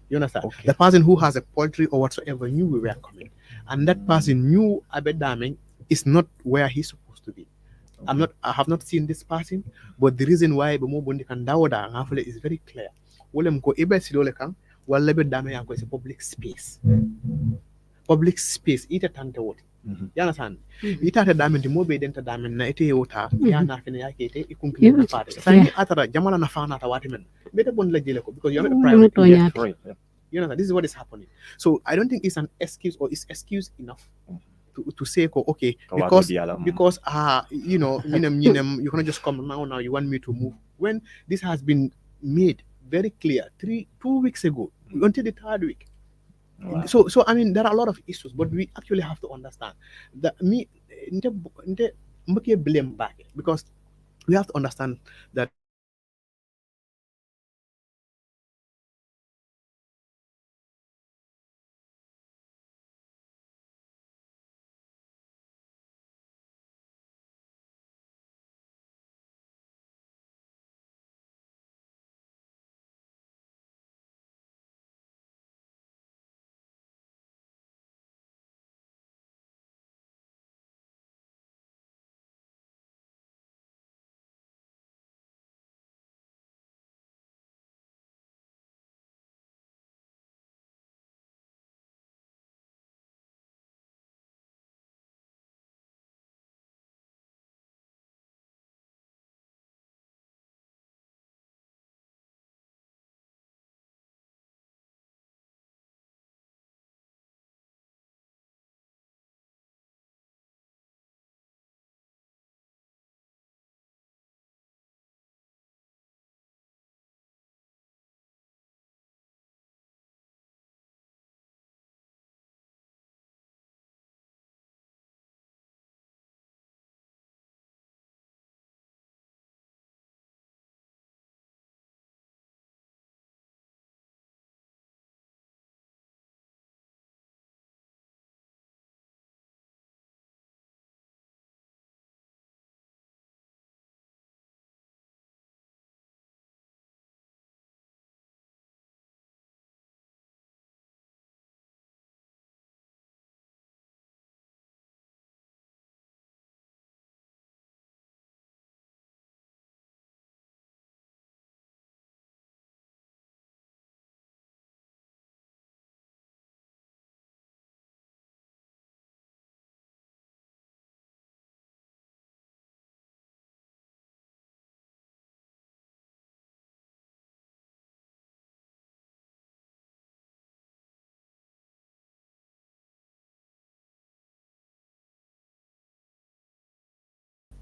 You understand? Okay. The person who has a poultry or whatsoever knew we were coming. And that person knew Abedaming is not where he's supposed to be. I have not seen this person, but the reason why Bondi can dawada is very clear. Wolem ko ibe silole kan wala Abedaming yanko is a public space. Public space ita tante wote. You understand? Ita ta damen di mobe denta damen na ite yota ya na fene yake ite ikunkile na fate. Sani atara jamala na fana ta wati men. Beta bon la jele ko, because you're not a private. Yes, right. Yeah. You know, this is what is happening. So I don't think it's an excuse, or it's excuse enough to say, okay, because you know, you cannot just come now you want me to move, when this has been made very clear 2 weeks ago until the third week. Wow. So I mean, there are a lot of issues, but we actually have to understand that blame back, because we have to understand that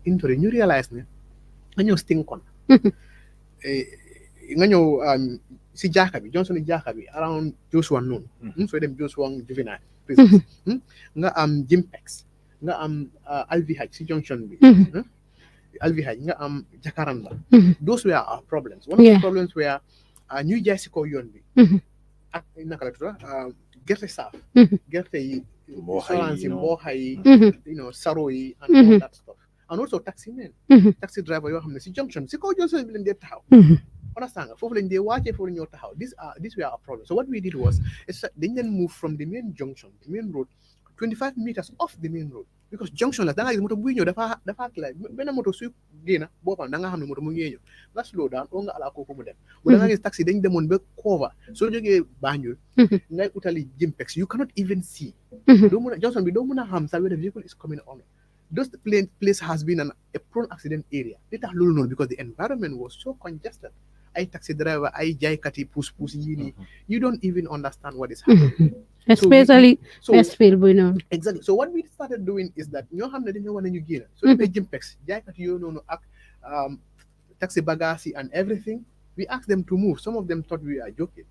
into it ñu realize ne nga ñëw Stingcon nga ñëw si jaaka bi Johnson jaaka bi around Joshua noonu sooy dem Joshua juvenile prison nga am Jimpex nga am Alvihaj si junction bi Alvihaj nga am Jacaranda those were our problems one of the problems were ñuy jaay si kaw yoon bi ak naka la tudd gerte saaf gerte yi soransi mbooxa yi saro yi and all that stuff and also taxi men taxi driver yoo xam ne si junction si kaw junction bi leen dee taxaw understand nga foofu lañ dee wàccee foofu la ñoo taxaw these were our problem so what we did was dañ leen move from the main junction the main road 25 meters off the main road because junction la da nga gis moto buy ñëw dafa clair benn moto suy génn boppam da nga xam ne moto mu ngi ñëw nga slow down oo nga ala kooku mu dem bu da nga gis taxi dañ demoon ba cover soo jógee Banjul ngay utali Jimpex you cannot even see doo mun a junction bi doo mun a xam sa where the vehicle is coming on this place has been a prone accident area li tax loolu noonu because the environment was so congested ay taxi driver ay jaaykat yi puus yii nii you don't even understand what is happening especially Westfield bu noonu exactly so what we started doing is that ñoo xam ne dañoo war nañu génn so demee Jimpex jaaykat yooyu noonu ak taxi bagage yi and everything we asked them to move some of them thought we are joking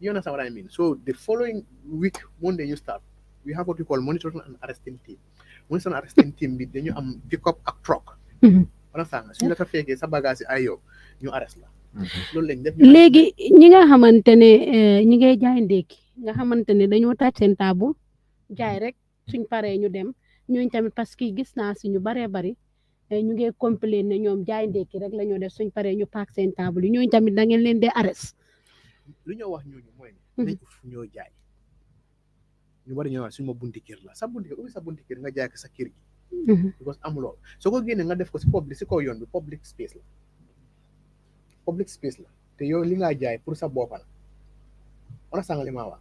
you understand what I mean so the following week Monday you start we have what we call monitoring and arresting team monitoring and arresting team bi dañu am pick up ak truck understand nga suñu la fa fekkee sa bagage yi ay yow ñu arrest la loolu lañ def léegi ñi nga xamante ne ñi ngay jaay ndékki nga xamante ne dañoo taaj seen table jaay rek suñ paree ñu dem ñooñ tamit parce que gis naa si ñu baree bari ñu ngi complain ne ñoom jaay ndékki rek la ñoo def suñ paree ñu paak seen table yi ñooñ tamit da ngeen leen dee arrest lu ñoo wax ñooñu mooy ne nañ fu ñoo jaay ñu bari ñoo wax suñu ma bunti kër la sa bunti kër ubbi sa bunti kër nga jaay ko sa kër gi because amuloo soo ko génnee nga def ko si public si kaw yoon bi public space la te yow li nga jaay pour sa bopp la understand li ma wax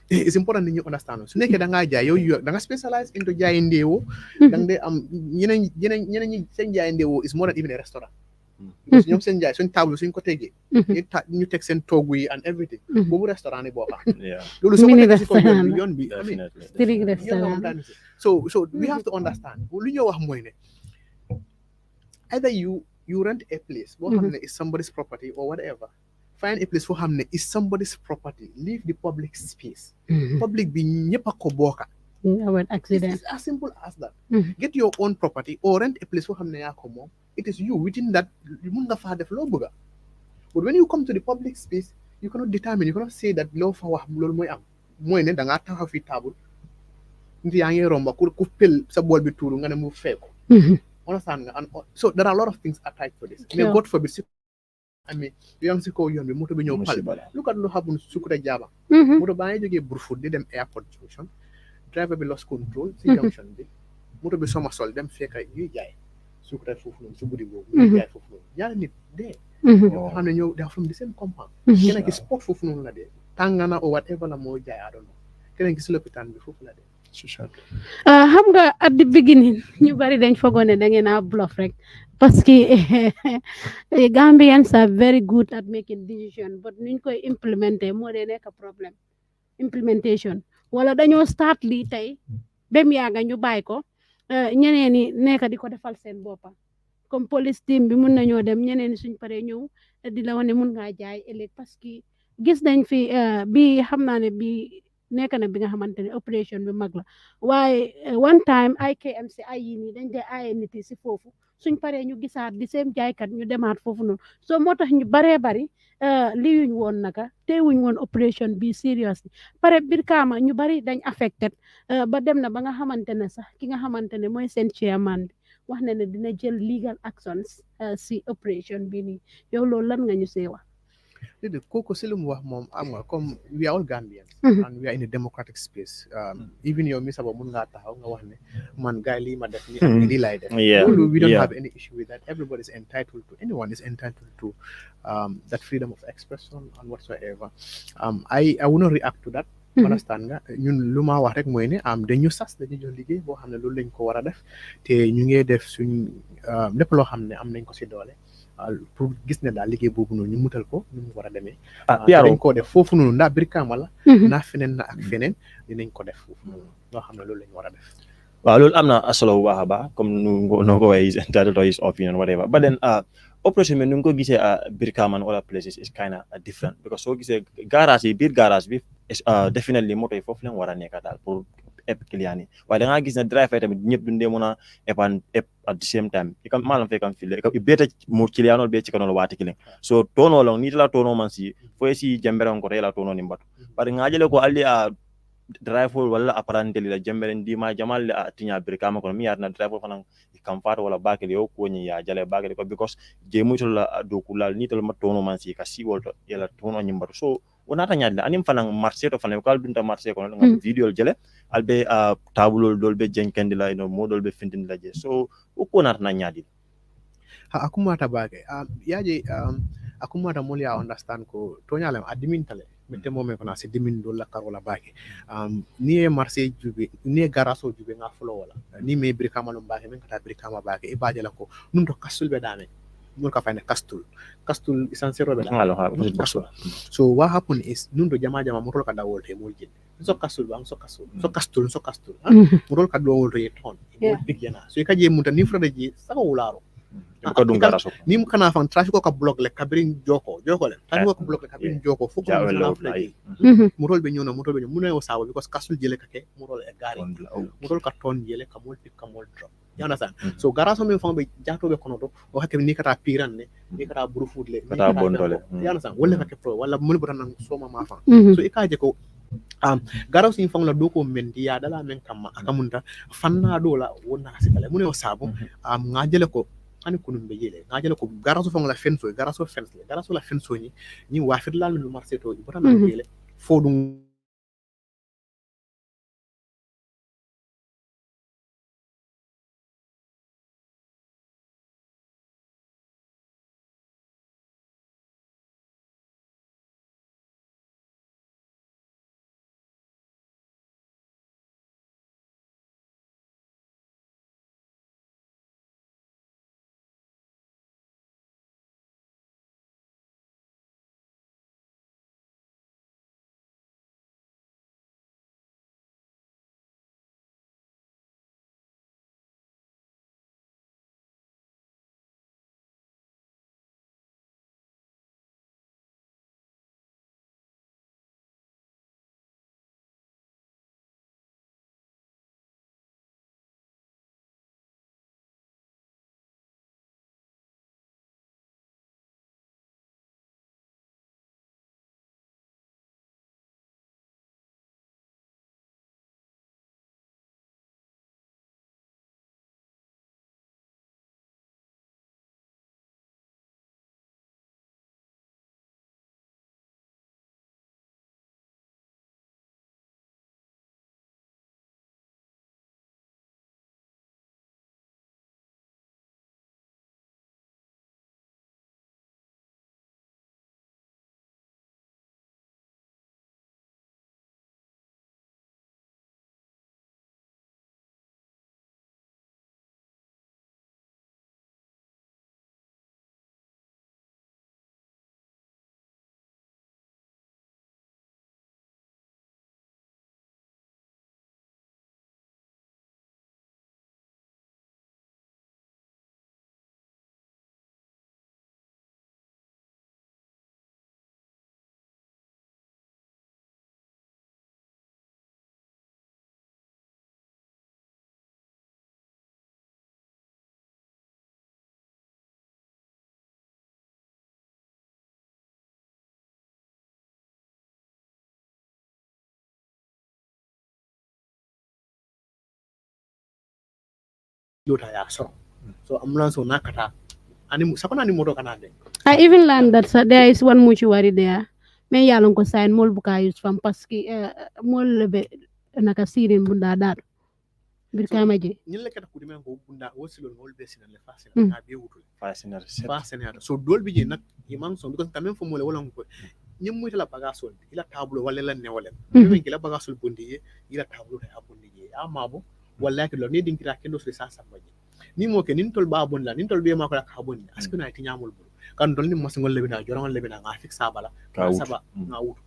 it's important that you understand su nekkee da ngaa jaay yow da nga specialize into jaay ndeewo da nga dee am ñeneen ñi seen jaay ndeewo is more than even a restaurant because ñoom seen jaay suñ table suñ ko tegee ñu teg seen toogu yi and everything boobu restaurant yi boppa loolu soo ko tegee si kaw yoon bi so we have to understand lu ñu wax mooy ne either you rent a place boo xam ne is somebody's property or whatever find a place for xam ne is somebody's property leave the public space public bi ñëpp a ko bokka accident it's as simple as that get your own property or rent a place for xam ne yaa ko moom it is you within that mun nga faa def loo bëgga but when you come to the public space you cannot determine you cannot say that loo fa wax loolu mooy am mooy ne da ngaa taxaw fi table nit yaa ngi romba ku pel sa bool bi tuuru nga ne mu feeku understand nga and so there are a lot of things attached to this mais God forbid yaa ngi si kaw yoon bi moto bi ñëw pal look at lu happen Sukuta Jaba moto baa ngi jógee Brufut di dem airport junction driver bi lost control si junction bi moto bi somersault dem fekk ñuy jaay Sukuta foofu noonu su guddi boobu ñuy jaay foofu noonu ñaari nit dee ñoo xam ne ñëw they are from the same compound keneen ki sport foofu noonu la dee tàngana or whatever la moo jaay I don't know keneen ki si lopitaan bi foofu la dee xam nga at the beginning ñu bari dañ fogoon ne da ngeen a bluff rek parce que Gambians are very good at making decision but nuñ koy implementer moo dee nekk problème implementation wala dañoo start lii tey bem yaaga ñu bàyyi ko ñeneen ñi nekk di ko defal seen boppa comme police team bi mun nañoo dem ñeneen ñi suñ paree ñëw di la wane mun ngaa jaay ëllëg parce que gis nañ fi bi xam naa ne bi nekk na bi nga xamante ne opération bi mag la waaye one time ay KMC ay yi nii dañ dee aaye nit yi si foofu suñ paree ñu gisaat di seen jaaykat ñu demaat foofu noonu so moo tax ñu baree bari liyuñ woon naka teewuñ woon opération bi serious pare biir kaama ñu bari dañ affected ba dem na ba nga xamante ne sax ki nga xamante ne mooy seen chairman bi wax na ne dina jël legal actions si opération bi nii yow loolu lan nga ñu see wax déedéet kooku si lu mu wax moom am nga comme we are all Gambians and we are in a democratic space even yow mi saba mun ngaa taxaw nga wax ne man gaay lii ma def ni ak lii laay def we don't have any issue with that everybody is entitled to anyone is entitled to that freedom of expression and whatsoever I will not react to that understand nga ñun lu ma wax rek mooy ne dañu sas dañu jox liggéey boo xam ne loolu lañ ko war a def te ñu ngi def suñ lépp loo xam ne am nañ ko si doole pour gis ne daal liggéey boobu noonu ñu mutal ko ñu mu war a demee dañ ko def foofu noonu ndax Brikama la ndax feneen na ak feneen dinañ ko def foofu noonu loo xam ne loolu lañ war a def waaw loolu am na solo bu baax a baax comme no ko way is entitled to his opinion whatever but then operation bi nu nga ko gisee Brikama and other places is kind of different because soo gisee garage yi biir garage bi definitely moto yi foofu leen war a nekk daal pour ep client yi waaye da ngaa gis ne driver yi tamit ñëpp dundee mën a ep at the same time ikam malam fe kam file i beta mo client be ci kanol wati kilin so tono long ni la tono man si fo si jambere on ko la tono ni mbatu bari ngajele ko alli a driver wala apprenti la jambere ndi ma jamal a tinya Brikama ko mi yarna driver fanan kam fato wala bakele yo ko ni ya jale bakele ko because je mutul la do kulal ni tol ma tono man si ka si wolto yela tono ni mbatu so wonata nyaade anim fanan marché to fanan ko dunta marché ko ngam video jele albe tabulol dolbe jenkandi la no modol be findin la je so ko nata na nyaadi ha akumata bage yaje akumata mol ya understand ko to nyalem admin tale mette momen ko na se dimin do la karola bage ni e marché jube ni e garaso jube nga folo wala ni me Brikama no bage men kata Brikama bage e baje la ko num to kasulbe dame mun ka fayne kastul essentiel robe la so what happened is nundo jama mutol ka dawol te mol jin so kastul bang so kastul mutol ka dawol te ton mol big yana so ka je munta ni frade ji saka wularo ko dum garaso ni mu kana fan traffic ko ka block le kabrin joko le traffic ko block le kabrin joko fu ko mutol be ñono mu ne o sawo because kastul jele kake mutol e gari mutol ka ton jele ka mol pick ka mol drop you understand so garaso men fon be jato be kono to o hakke ni kata piran ne ni kata burufut le kata bondole you understand wala kake pro wala mun butan nan soma ma fa so ikaje ko garaso in fon la doko men diya dala men kamma akamunta fanna do la wona sikale mu ne o sabo ngajele ko ani kunum be yele ngajele ko garaso fon la fenso garaso la fenso ni wafir la lu marché to butan nan yele fo dum yota ya so ambulance o nakata ani sakona ni moto kanade I even learned that there is one mortuary there. Me yalon ko sign mol buka use fam paski mol lebe naka sirin bunda dar. Brikama je. ñille kata kudi men ko bunda wosilol ngol be sinal le fasina na be wutul fasina so dol bi je nak imam so because quand même fo mole wala ko ñim muy la bagasol ila tableau wala la ne wala men ki la bagasol bondi ila tableau ta bondi je amabo wallahi lo ni dinkira kendo so sa sambaje ni mo ke nin tol ba bon la nin tol be ma ko la ka bon askuna ti nyamul bu kan dol ni mo singol lebina jorongol lebina nga fix sabala saba nga wutu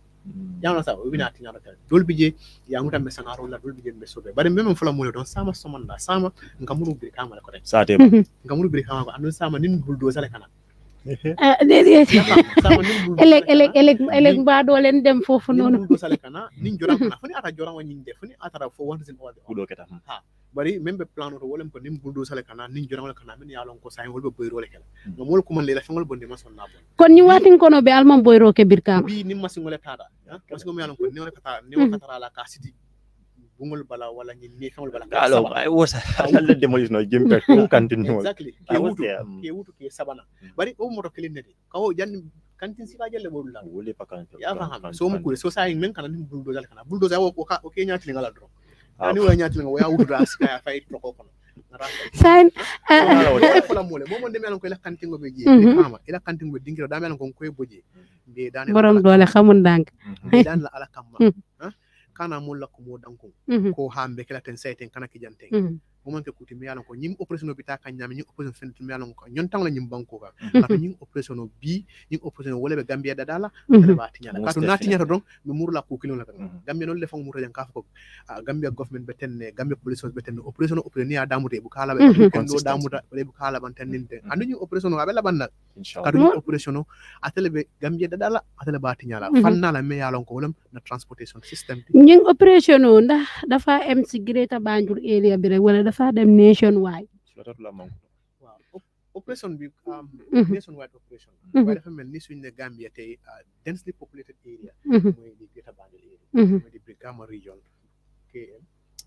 yano sa wina tinyaro kala dol bije ya nguta me sangaro la dol bije be sobe bare meme fula mo don sama somanda sama ngamuru bi kama ko rek Sate ba. ngamuru bi kama ko anu sama nin bulldozer kana sama nin elek ba do len dem fofu nin noonu bulldozer kana nin joram kana funi ata joram wani de funi ata for once in all Kudo keta. bari membe plano to wolem ko nim bulldozer kana nin joram kana men yalon ko say wolbe boyro le kala ngamul ko man le la fengol bonde ma sonna bon kon ñu watin kono be alman boyro ke birkama bi nim masingole tada parce que mo yalon ko ne kata ne kata la ka siti bungol bala wala ni fengol bala Alo, I was a demolition of Jim Pet to continue. exactly I ke was wutu there. ke wutu ke sabana bari o moto kelin nedi kawo jan kantin sika jalle bodulla Wole pa kan. ya faham so mo ko so say men kana nim bulldozer kana bulldozer o ke nyati ngala dro ani wa nyati ngo ya wutu aska ya fay to ko kono san fula mole mo monde melon ko ila kantin go be je kama ila kantin go dingiro da melon ko koy boje be dan borom doole xamul ndànk be dan la ala kamma kana mulla ko mo danko ko hambe kala ten sayten kana ki jante mo man ke kuti mi yalon ko nyim operation bi ta kan nyami nyim operation fen mi yalon ko nyon tang la nyim banko ka ka nyim operation bi nyim operation wala be gambia da dala tele ba tinyala ka to na tinyata don mi murla ko kilo la gambia non le fang murta jan ka ko gambia government be tenne gambia police be tenne operation ni ya damute bu kala be ko do damuta be bu kala ban tenninte andu nyim operation wa be la ban Inshallah. ka do operation atele be gambia da dala atele ba tinyala fanna la me yalon ko wolam na transportation system ñing opération o ndax dafa am ci Greater Banjul area bi rek wala dafa dem nationwide Slotat la mangu. waaw operation bi nationwide operation Mhm. waaye dafa mel ni suñu ne Gambia tey densely populated area Mhm. mooy di Greater Banjul area Mhm. mooy di Brikama region KM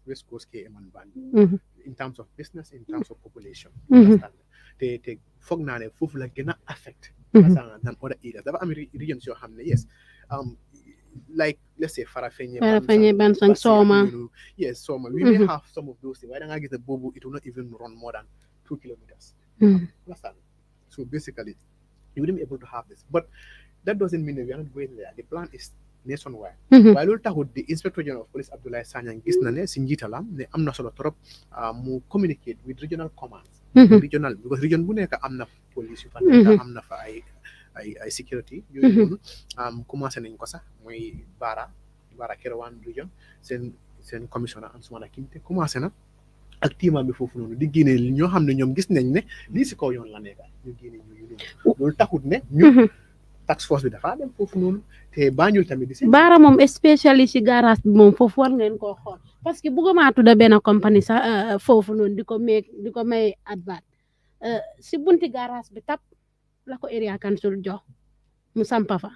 West Coast KM and Banjul Mhm. in terms of business in terms of population Mhm. understand te foog naa ne foofu la gën a affect Mhm. than other areas dafa am regions yoo xam ne yes like let's say Farafenni Bansang Soma yes Soma we may Mhm. have some of those things waaye da ngaa gis ne boobu it will not even run more than 2 kilometers Mhm. understand so basically you wouldn't be able to have this but that doesn't mean that we are not going there the plan is nationwide Mhm. waaye loolu taxut the inspector general of police Abdoulaye Sanyang gis na ne si njiitalam ne am na solo trop mu communicate with regional commands Mhm. regional because region bu nekk am na police yu fa nekk am na fa ay security yooyu noonu commencé nañ ko sax mooy Bara Kerewan region seen commissioner Ansumana Kinte commencé na ak tiimam bi foofu noonu di génne ñoo xam ne ñoom gis nañ ne lii si kaw yoon la nekk ñu génne ñu loolu taxut ne ñu tax force bi dafa dem foofu noonu te Banjul tamit di seen Baara moom spécialiste ci garage bi moom foofu war ngeen koo xool parce que bëgguma tudda benn compagnie sax foofu noonu di ko may advert si bunti garage bi tap la ko area council jox mu sampa fa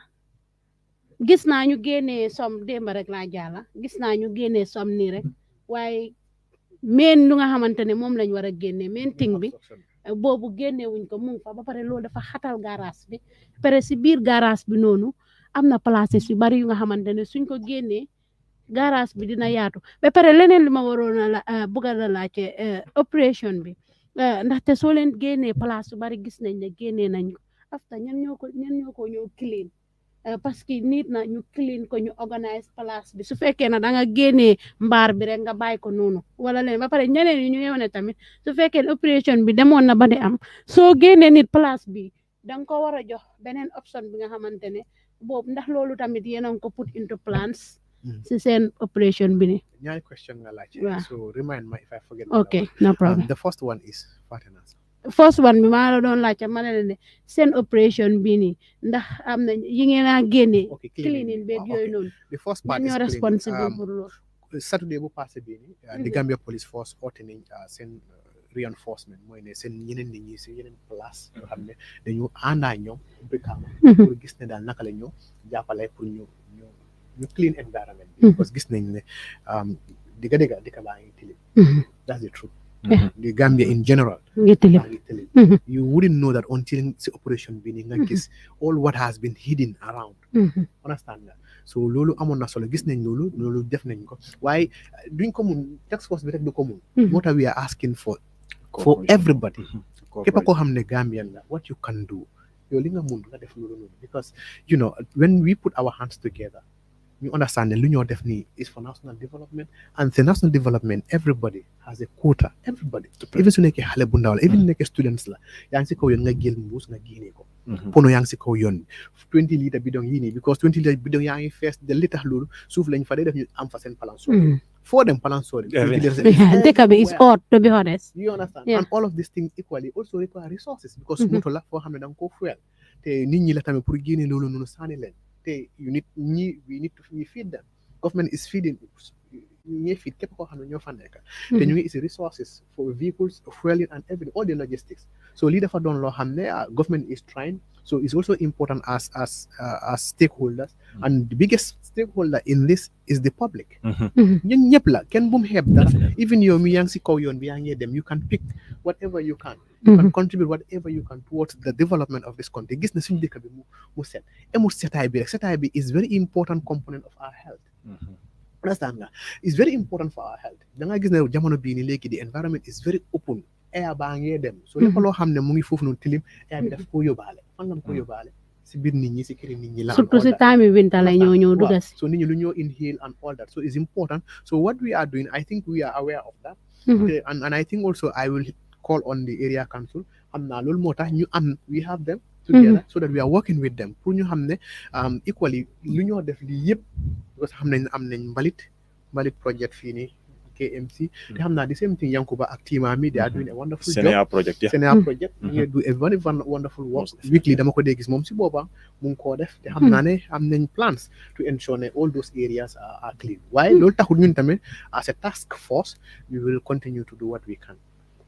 gis naa ñu génnee som démb rek laa jàlla gis naa ñu génnee som nii rek waaye meen lu nga xamante ne moom lañ war a génnee meen ting bi boobu génnewuñ ko mu ngi fa ba pare loolu dafa xatal garage bi pare si biir garage bi noonu am na places yu bari yu nga xamante ne suñ ko génnee garage bi dina yaatu ba pare leneen li ma waroon a la bëgga la laajte opération bi ndaxte soo leen génnee place yu bari gis nañ ne génnee nañ ko after ñan ñoo ko ñëw clean parce que nit na ñu clean ko ñu organise place bi su fekkee na da nga génnee mbaar bi rek nga bàyyi ko noonu wala leen ba pare ñeneen yi ñu ngi wane tamit su fekkee opération bi demoon na ba di am soo génnee nit place bi danga ko war a jox beneen option bi nga xamante ne boobu ndax loolu tamit yéen a ngi ko put into plans si seen opération bi ni ñaari question nga laaj Wow. so remind me if I forget ok no problem the first one is Fatenas first one bi maa la doon laajte ma ne la ne seen opération bi nii ndax am na yi ngeen a génnee okay cleaning beeg okay. yooyu noonu The first part ñan is ñoo cleaning. responsible pour loolu Saturday bu passé bii nii the Mhm. Gambia Police Force oote nañ seen reinforcement mooy ne seen ñeneen nit ñi si yeneen place yoo xam ne dañu àndaa ñoom Brikama Mhm. pour gis ne daal naka la ñu jàppale pour ñu clean environment bi Mhm. because gis nañ ne dëgga baa ngi tilim Mhm. that's the truth the Gambia in general ngi tilim baa ngi tilim Mhm. you wouldn't know that until si operation bi nii nga gis all what has been hidden around Mhm. understand nga so loolu amoon na solo gis nañ loolu def nañ ko waaye duñ ko mun task force bi rek du ko mun Mhm. moo tax we are asking for Cooperation. everybody képp Cooperation. koo xam ne Gambian la what you can do yow li nga mun nga def loolu noonu because when we put our hands together ñu understand ne lu ñoo def nii is for national development and the national development everybody has a quota everybody even su nekkee xale bu ndaw la even nekkee students la yaa ngi si kaw yoon nga jël mbuus nga génnee ko pono yaa ngi si kaw yoon 20 litre bidon yii nii because 20 litre bidon yaa ngi fees de li tax loolu suuf lañ fa dee def ñu am fa seen palansoor for them palansoor dëkk bi is odd to be honest. you understand and all of these things equally also require resources because moto la foo xam ne da nga koo fuel te nit ñi la tamit pour génne loolu noonu sànni leen te we need to feed them government is feeding ñuy feed képp koo xam ne ñoo fa nekk te ñu ngi isi resources for vehicles fueling and everything all the logistics so lii dafa doon loo xam ne government is trying so it's also important as stakeholders and the biggest stakeholder in this is the public ñun ñëpp la kenn bu mu xeeb dara even yow mi yaa ngi si kaw yoon bi yaa ngi dem you can pick whatever you can you can contribute whatever you can towards the development of this country gis na suñu dëkk bi mu set emul setaay bi rek setaay bi is very important component of our health understand nga it's very important for our health da nga gis ne jamono bii ni léegi the environment is very open air baa ngee dem so lépp loo xam ne mu ngi foofu noonu tilim air bi daf koo yóbbaale fan la ko yóbbaale si biir nit ñi si këri nit ñi la surtout si time winter la ñoo dugg si so nit ñi lu ñoo inhale and all that so it's important so what we are doing I think we are aware of that and I think also I will call on the area council xam naa loolu moo tax ñu am we have them together so that we are working with them pour ñu xam ne equally lu ñoo def lii yëpp parce que xam nañ am nañ mbalit project fii nii KMC te xam naa the same thing Yankuba ak teamami they are doing a wonderful job Senior project ñu do a very wonderful work weekly dama ko dee gis moom si booba mu ngi koo def te xam naa ne am nañ plans to ensure ne all those areas are clean waaye loolu taxul ñun tamit as a task force we will continue to do what we can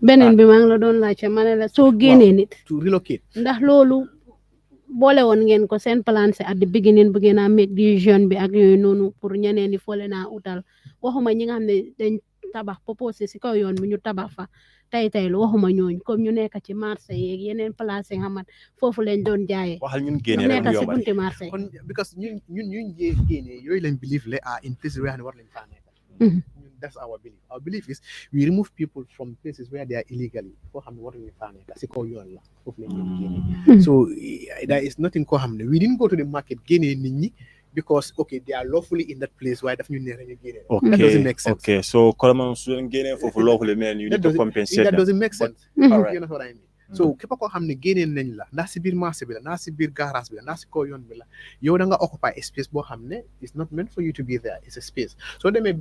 beneen bi maa ngi la doon laajte ma ne la soo génnee nit to relocate ndax loolu boole woon ngeen ko seen plan si at the beginning bu ngeen a make decision bi ak yooyu noonu pour ñeneen di foole naa utal waxuma ñi nga xam ne dañ tabax proposé si kaw yoon bi ñu tabax fa tey lu waxuma ñooñ comme ñu nekk ci marché yeeg yeneen place yi nga xamat foofu lañ doon jaayee waxal ñun génnee ñu rek nekk si yombal bunti marché kon because ñun génnee yooyu lañ believe le are in places where war lañ faa nekk that's our belief. Our belief is we remove people from places where they are illegally. So there is nothing ko hamne. We didn't go to the market gaining because they are lawfully in that place. Why that doesn't make sense. Okay, so Coleman student gaining for lawfully men you need to compensate. That doesn't make sense. All right. You know what I mean? So képp koo xam ne génnee nañ la ndax si biir marché bi la ndax si biir garage bi la ndax si kaw yoon bi la yow da nga occupy space boo xam ne it's not meant for you to be there, it's a space. So demee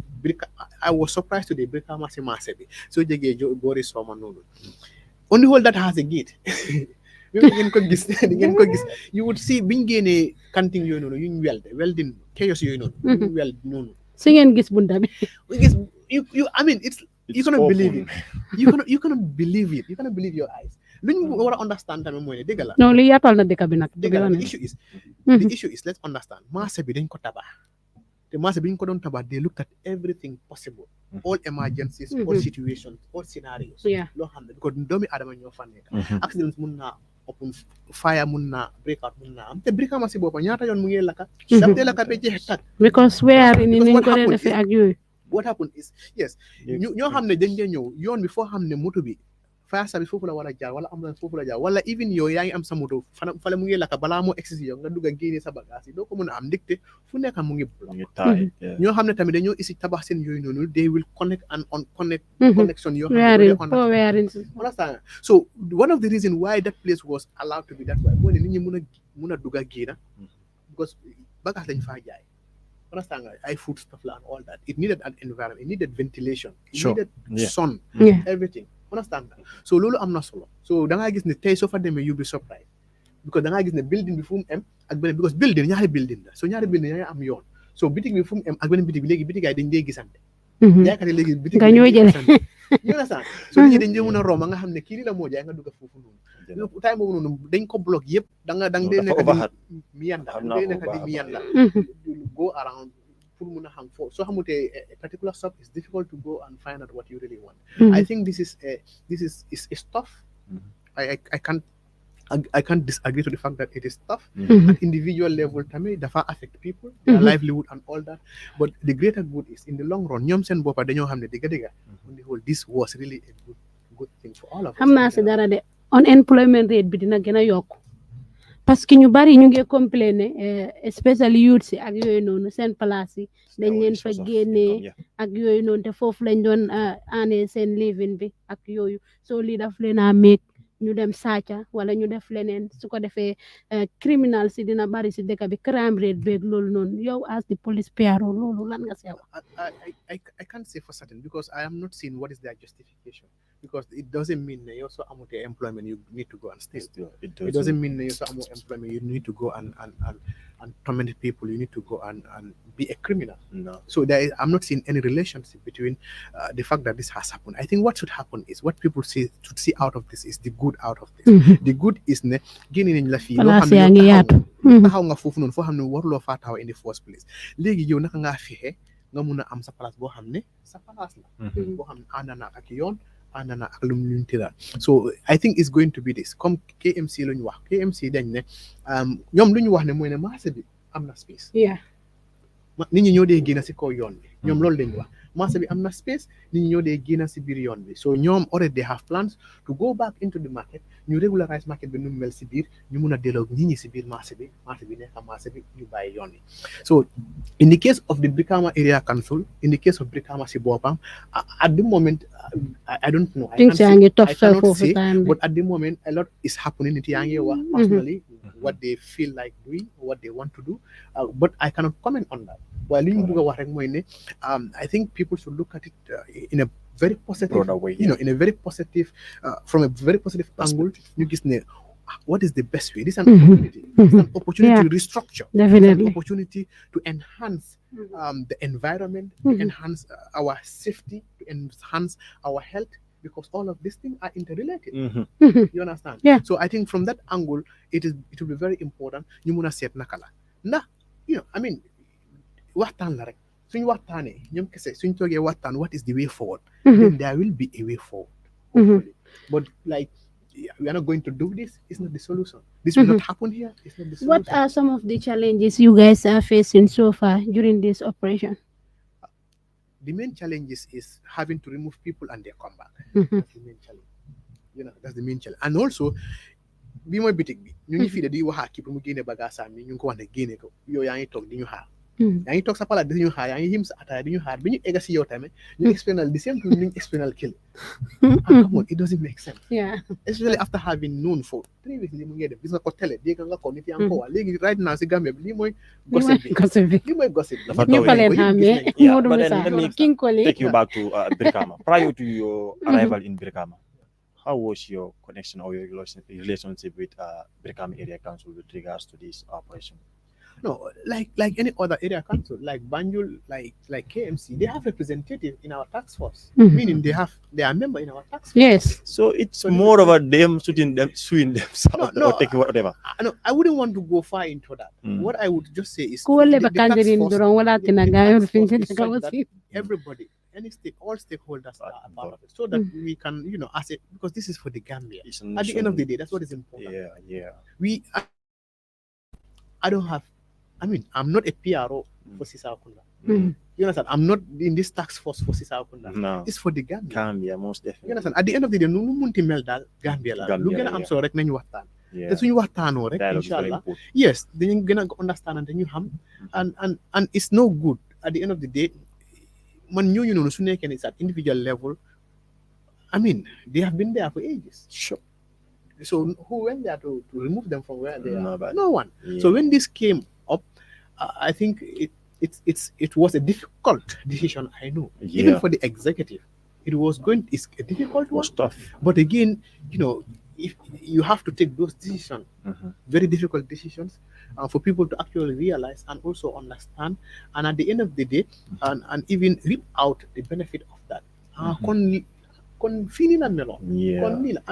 I was surprised today Brikama si marché bi soo jegee boori Soma noonu on the whole that has a gate ngeen ko gis you would see biñ génnee kanting yooyu noonu yuñ welding chaos yooyu noonu yuñ weld noonu si ngeen gis bunta bi you I mean you cannot believe it. You cannot believe it. You cannot believe your eyes. Luñ war a understand tamit mooy ne dëgg la. non li yaatal na dëkk bi nag. dëgg la the issue is let's understand marché bi dañ ko tabax te marché bi ñu ko doon tabax they looked at everything possible all emergencies all situations all scenarios loo xam ne because doomi aadama ñoo fa nekk accidents mun naa open fire mun naa breakout mun naa am te Brikama si boppam ñaata yoon mu ngi lakka daf dee lakka ba jeex tag because weer ni niñ ko dee defee ak yooyu what happened is yes ñoo xam ne dañ dee ñëw yoon bi foo xam ne moto bi fire service foofu la war a jaar wala ambulance foofu la jaar wala even yow yaa ngi am sa moto fale mu ngi lakka balaa moo egsi yow nga dugg a génne sa bagage yi doo ko mën a am ndikte fu nekk mu ngi block ñoo xam ne tamit dañoo isi tabax seen yooyu noonu they will connect and unconnect connection yoo xam ne understand so one of the reason why that place was allowed to be that way mooy ne nit ñi mun a dugg a génn because bagage lañ faa jaay understand I food stuff and all that it needed an environment it needed ventilation it needed sun everything understand that so loolu am na solo so da ngaa gis ne tey soo fa demee you be surprised because da ngaa gis ne building bi fu mu am ak beneen because building ñaari building la so ñaari building yaa am yoon so bitig bi fu mu am ak beneen bitig bi léegi bitig ay dañ dee gisante yaakaar ne léegi bitig nga ñoo jële ñu la sant so nit ñi dañ dee mën a romb nga xam ne kii li la moo jaay nga dugg foofu noonu time boobu noonu dañ ko block yëpp da nga dee nekk di miyanda go around pour mun a xam foofu soo xamutee a particular shop is difficult to go and find out what you really want I think this is tough I can't disagree to the fact that it is tough at individual level tamit dafa affect people their livelihood and all that but the greater good is in the long run ñoom seen boppa dañoo xam ne dëgg on the whole this was really a good thing for all of us xam naa si dara de unemployment rate bi dina gën a yokk parce que ñu bari ñu ngi complainer especially youth si ak yooyu noonu seen place yi dañ leen fa génnee ak yooyu noonu te foofu lañ doon aane seen living bi ak yooyu soo lii daf leen a meeg ñu dem sàcca wala ñu def leneen su ko defee criminal si dina bari si dëkk bi crime rate beeg loolu noonu yow as the police PRO loolu lan nga sew I can't say for certain because I am not seeing what is their justification. Because it doesn't mean that you also amount employment you need to go and stay. It doesn't mean that you also amount employment you need to go and torment people. You need to go and be a criminal. No. So I'm not seeing any relationship between the fact that this has happened. I think what should happen is what people should see out of this is the good out of this. The good is ne génne nañ la fii loo xam ne taxaw nga foofu noonu foo xam ne waruloo faa taxaw in the first place léegi yow naka ngaa fexe nga mun a am sa place boo xam ne sa place la boo xam ne ànd na ak yoon ànd na ak lu ñu tëral so I think it's going to be this comme KMC lu ñu wax KMC dañ ne ñoom lu ñu wax ne mooy ne marché bi am na space nit ñi ñoo dee génn si kaw yoon bi ñoom loolu lañu wax marché bi am na space nit ñi ñoo dee génn si biir yoon bi so ñoom already they have plans to go back into the market ñu regularize market bi nu mel si biir ñu mun a delloo nit ñi si biir marché bi nekk marché bi ñu bàyyi yoon yi so in the case of the Brikama Area Council in the case of Brikama si boppam at the moment I don't know I cannot say but at the moment a lot is happening nit yaa ngi wax personally what they feel like doing what they want to do but I cannot comment on that waaye li ñu bëgg a wax rek mooy ne I think people should look at it in a very positive way, in a very positive from a very positive angle ñu gis ne what is the best way this is an opportunity it's an opportunity to restructure definitely an opportunity to enhance the environment to enhance our safety to enhance our health because all of these things are interrelated you understand so I think from that angle it will be very important ñu mun a seet naka la ndax I mean waxtaan la rek suñ waxtaanee ñoom kese suñ toogee waxtaan what is the way forward then there will be a way forward hopefully but like we are not going to do this it's not the solution this will not happen here it's not the solution what are some of the challenges you guys are facing so far during this operation the main challenges is having to remove people and they come back that's the main challenge that's the main challenge and also bi mooy bitig bi ñu ngi fii de di waxaa kii pour mu génne bagage mi ñu ngi ko wax ne génne ko yow yaa ngi toog di ñu xaar yaa ngi toog sa palaat di ñu xaar yaa ngi him sa ataaya di ñu xaar bi ñu egga si yow tamit ñu explainal the same thing ñu explainal kill come on it doesn't make sense especially after having known for 3 weeks li mu ngi def gis nga ko télé dégg nga ko nit yaa ngi ko wax léegi right now si Gambia bi lii mooy gossip bi lii mooy gossip bi ñu ko leen xamee Modou Musa King Koli take you back to Brikama prior to your arrival in Brikama how was your connection or your relationship with Brikama Area Council with regards to this operation? No, like any other area council, like Banjul, like KMC, they have representative in our task force, meaning they are a member in our task force. Yes. So it's more of a them suing themselves or taking whatever. No, I wouldn't want to go far into that. What I would just say is everybody, all stakeholders are part of it, so that we can, because this is for the Gambia. At the end of the day, that's what is important. I'm not a PRO for Sisaho. You understand? I'm not in this task force for Sisaho. No. It's for the Gambia. Gambia, most definitely. You understand? At the end of the day, no munti mel dal Gambia la. Lu gëna am solo rek nañu waxtaan. Te suñu waxtaanoo rek inshallah. Yes, dañu gëna understand and dañu xam and it's no good at the end of the day. Man ñooñu noonu su nekkee ne at individual level, they have been there for ages. Sure. So who went there to remove them from where they are? But no one. So when this came up, I think it was a difficult decision. I know, even for the executive, it's a difficult one. Was tough. But again, if you have to take those decisions, very difficult decisions, for people to actually realize and also understand, and at the end of the day, and even reap out the benefit of that.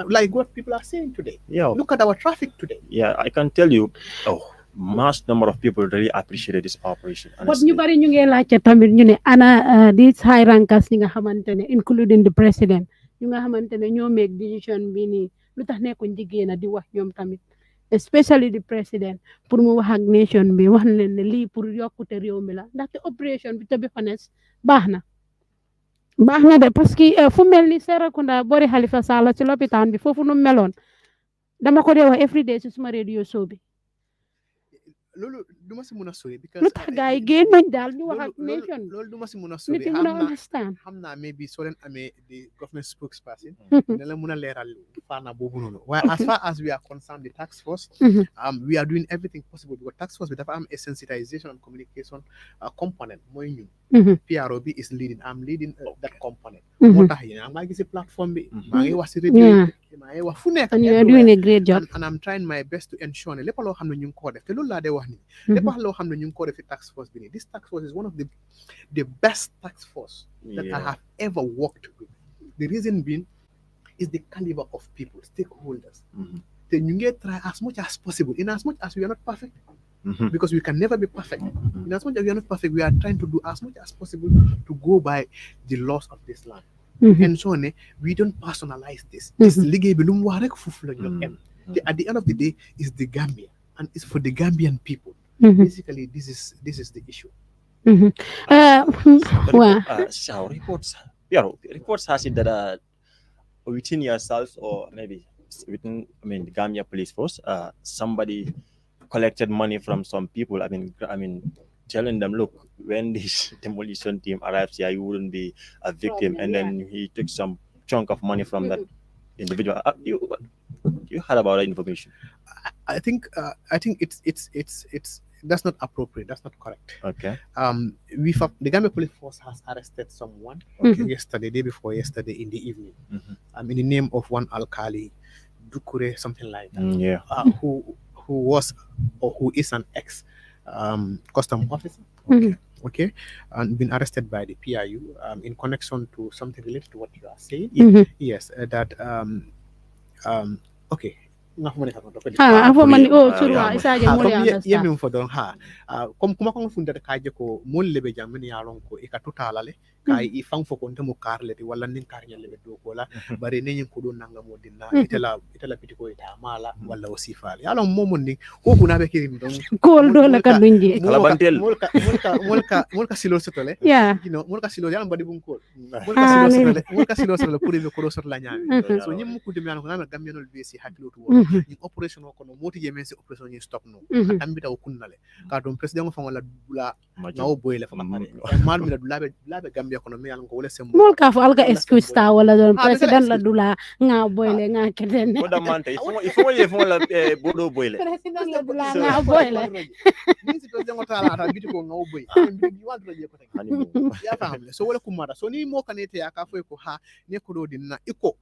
Like what people are saying today. Look at our traffic today. I can tell you, mass number of people really appreciated this operation. But ñu bari ñu ngi laajte tamit ñu ne ana these high rankers ñi nga xamante ne including the president ñu nga xamante ne ñoo make decision bi nii lu tax nekkuñ di génn di wax ñoom tamit especially the president pour mu wax ak nation bi wax leen ne lii pour yokkute réew mi la ndaxte opération bi to be honest baax na de parce que fu mel ni Serekunda boori Halifa Sallah ci lopitaan bi foofu nu meloon dama ko dee wax every day ci suma radio show bi loolu du ma si mun a sori because lu tax gars yi génn nañ daal di wax ak nation loolu du ma si mun a nit sori yi mën a understand xam naa maybe soo leen amee the government spokesperson ne la mun a leeral faana boobu noonu waaye as far as we are concerned the task force we are doing everything possible because task force bi dafa am a sensitization and communication component mooy ñun PRO bi is leading I'm leading that component moo tax yéen maa ngi si plateforme bi maa ngi wax si radio yi maa ngi wax fu nekk and you are doing a great job and I'm trying my best to ensure ne lépp loo xam ne ñu ngi ko def te loolu laa dee wax nii lépp loo xam ne ñu ngi ko def si task force bi nii this task force is one of the best task force that I have ever worked with. The reason being is the caliber of people, stakeholders. Then you get try as much as possible, in as much as we are not perfect, because we can never be perfect. In as much as we are not perfect, we are trying to do as much as possible to go by the laws of this land. And so on, we don't personalize this. This liggéey bi lu mu wax rek foofu la ñu em. At the end of the day, it's the Gambia, and it's for the Gambian people. Basically, this is the issue. So reports has it that within yourself or maybe within the Gambia police force, somebody collected money from some people. I mean, telling them, look, when this demolition team arrives here, you wouldn't be a victim, and then he took some chunk of money from that individual. You heard about that information? I think it's that's not appropriate. That's not correct. Okay. The Gambia Police Force has arrested someone yesterday, day before yesterday in the evening. In the name of one Alkali, Dukure, something like that. Who was or who is an ex custom officer. Okay, and been arrested by the PIU in connection to something related to what you are saying. Yes, that okay. Comme kuma ko funda ka je ko mol lebe jamani yalon ko e ka totalale kai I fang fo ko ntemo karle ti wala nin kar nyale do ko la bare ne nyin ko do nanga mo dinna itela piti ko ita mala wala wasifale yalon momon ni ko kuna be kirim don ko do la ka dunje molka silo sotole you know molka silo yalon badi bun ko molka silo sotole pour be ko do sot la nyami so nyim ko dem yalon ko na gambenol be si hakilo to ni operation ko no moti je men si operation ni stop no tambi taw kunnale ka don president ko fangola dula ngaw boyle fa mal mi la dula be Gambia ko no mi yalon ko wala sem mol ka fa alga excuse ta wala don president la dula ngaw boyle nga keten ko damante ifo la bodo boyle president la dula ngaw boyle ni si president ko tala ata biti ko ngaw boy bi wan to je ko tek ya famle so wala kumara so ni mo kanete ya ka fo ko ha ne ko do dinna iko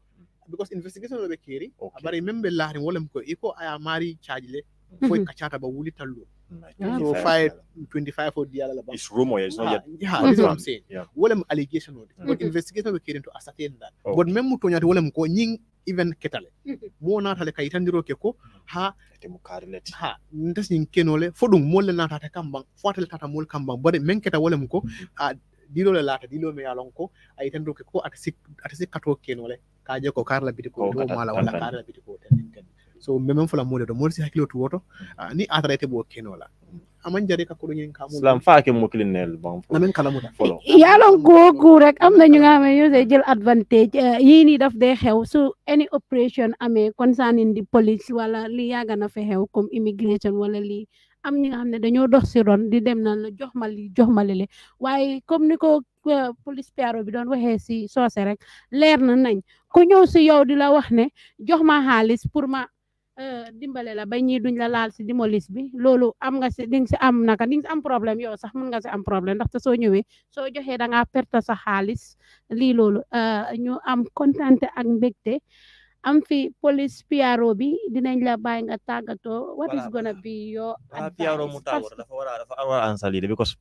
because investigation will be carry but remember larin wala ko iko aya mari charge le foi kachata ba wuli tallo so 525 for the other it's rumor, it's not yet this is what I'm saying wala allegation but investigation will carry to ascertain that but même to nyati wala ko nying even ketale mo na tale kay tandiro ke ko ha te mu karlet ha ndas nyin kenole fodum mo le na tata kambang fotel tata mol kambang but men keta wala ko dilo le lata dilo me yalon ko ay tandiro ke ko atisi kato kenole kaje ko karla biti ko do mala wala karla biti ko ten so memem fula mole do mo si hakilo to woto ni atrete bo kenola aman jare ka ko nyin ka mo islam fa ke mo klinel bon na men kala muta follow yalon gogu rek am na ñu nga xamé ñu jël advantage yi ni daf day xew so any operation amé concerning the police wala li yaga na fa xew comme immigration wala li am ñi nga xamné dañoo dox ci ron di dem na la jox ma lele waye comme niko police PRO bi doon waxee ci soose rek leer na nañ ku ñëw ci yow di la wax ne jox ma xaalis pour ma dimbale la ba ñi duñ la laal ci démolis bi loolu am nga ci ding ci am naka ding ci am problème yow sax mën nga ci am problème ndax te soo ñëwee soo joxee da nga perte sa xaalis lii loolu ñu am kontante ak mbégte am fi police PRO bi dinañ la bàyyi nga tàggatoo what is gonna be your advice PRO mu tàggatoo dafa war a answer lii because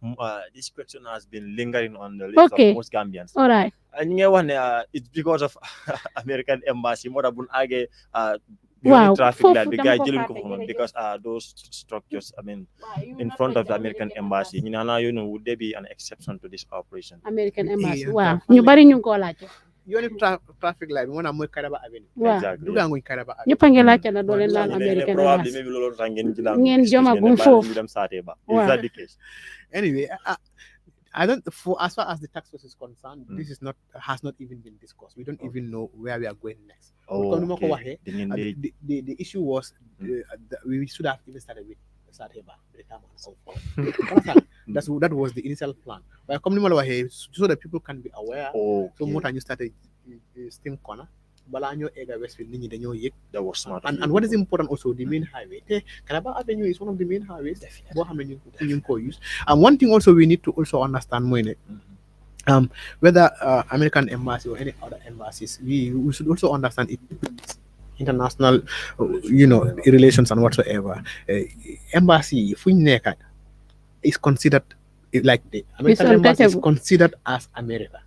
this question has been lingering on the lips of most Gambians. All right. ñu ngi wax ne it's because of American embassy moo tax bu ñu àggee wow traffic light bi gars yi jëluñ ko foofu noonu because those structures in front of the American embassy ñu ne xanaa yoonu would there be an exception to this operation American embassy waaw ñu bari ñu ko laajte yoni traffic light mo na moy Karaba Avenue exactly duga ngoy Karaba Avenue ñepp nga laajte na do leen laal American probably embassy maybe loolu tax ngeen jëlaat ngeen jomagum foofu dem saate ba is that the case anyway I don't for as far as the tax force is concerned this is not has not even been discussed we don't even know where we are going next the issue was we should have even started with start here back the time and so forth. Understand? That was the initial plan. But come ni here so that people can be aware. So more time you started steam corner. Balanyo Ega Westfield Nini the New That was smart. And what is important also the main highway. Calabar Avenue is one of the main highways. Definitely. Use. And one thing also we need to also understand more whether American embassy or any other embassies, we should also understand it. International, relations and whatsoever. Embassy, if we is considered like the American embassy is considered as America.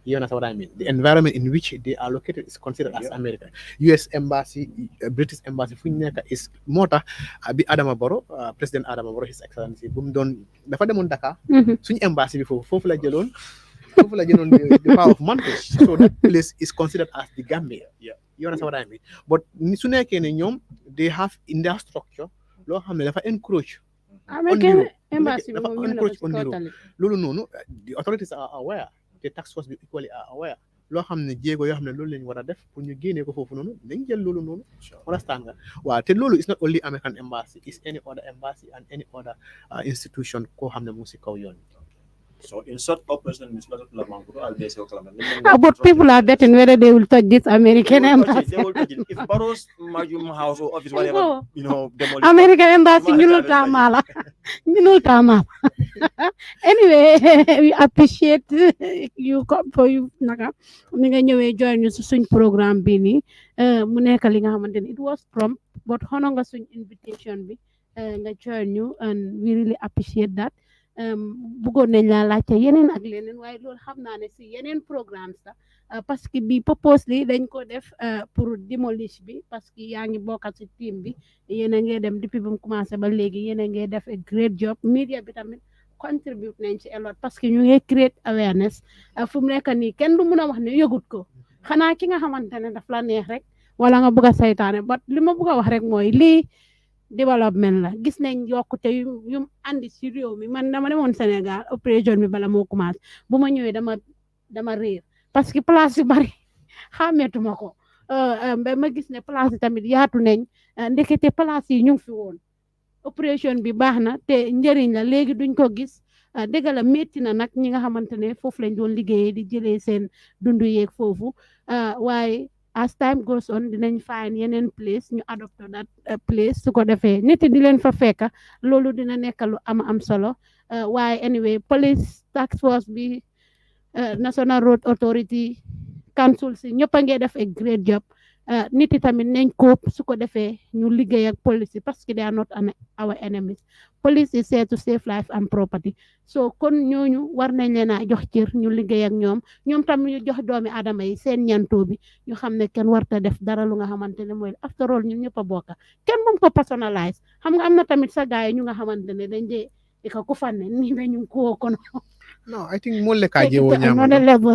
You understand what I mean? The environment in which they are located is considered as America. U.S. embassy, British embassy, Funyaka is Mota, Adama Barrow, President Adama Barrow, His Excellency, Bumdon, the Father Montaka, Sun embassy before Fofula Jelon, the power of Mantos. So that place is considered as the Gambia. Yeah. You understand what I mean? But Nisune Kenyom, they have in their structure, Law Hamel, encroach. American embassy, Lulu, no, the authorities are aware. The tax force be equally aware. Loo xam ne jéego yoo xam ne loolu lañu war a def pour ñu génnee ko foofu noonu dañ jël loolu noonu. Understand nga waaw te loolu is not only American embassy, it's any other embassy and any other institution koo xam ne mu ngi si kaw yoon. So in short, President Mr. Lamanguru, I'll be so but people are betting whether they will touch this American embassy. They will touch it. If Barrow's house or office, whatever, demolition. American embassy, you know Tamala. Anyway, we appreciate you come for you Naga. Ni nga ñëwé join ñu suñ programme bi ni mu nekk li nga xamanteni it was prompt but hono nga suñ invitation bi nga join ñu and we really appreciate that. Bëggoon nañ la laajte yeneen ak leneen waaye loolu xam naa ne si yeneen programme sax parce que bi purpose li dañ ko def pour demolish bi parce que yaa ngi bokkat si team bi yéen a ngi dem depuis bu mu commencé ba léegi yéen a ngi def a great job media bi tamit contribute nañ ci a lot parce que ñu ngi create awareness fu mu nekk nii kenn du mun a wax ne yëgut ko xanaa ki nga xamante ne daf la neex rek wala nga bëgg a saytaane but li ma bëgg a wax rek mooy lii développement la gis nañ yokkute yu andi si réew mi man dama demoon Sénégal opération bi bala moo commencé bu ma ñëwee dama réer parce que place yu bari xàmmeetuma ko ba ma gis ne place yi tamit yaatu nañ ndekete place yi ñu ngi fi woon opération bi baax na te njëriñ la léegi duñ ko gis dëgg la métti na nag ñi nga xamante ne foofu lañ doon liggéeyee di jëlee seen dundu yeeg foofu waaye as time goes on dinañ find yeneen place ñu adopt that place su ko defee nit di leen fa fekka loolu dina nekk lu am solo waaye anyway police task force bi National Road Authority council si ñëpp a ngi def a great job nit yi tamit nañ kóob su ko defee ñu liggéey ak police parce que they are not our enemies. Police is here to save life and property so kon ñooñu war nañ leen a jox cër ñu liggéey ak ñoom tam ñu jox doomi aadama yi seen ñantoo bi ñu xam ne kenn warta def dara lu nga xamante ne mooy after all ñun ñëpp a bokka kenn moom ko personalize xam nga am na tamit sa gaay ñu nga xamante ne dañ dee ika ku fanne ni be ñu ko kono. No, I think molle ka je wo nyama.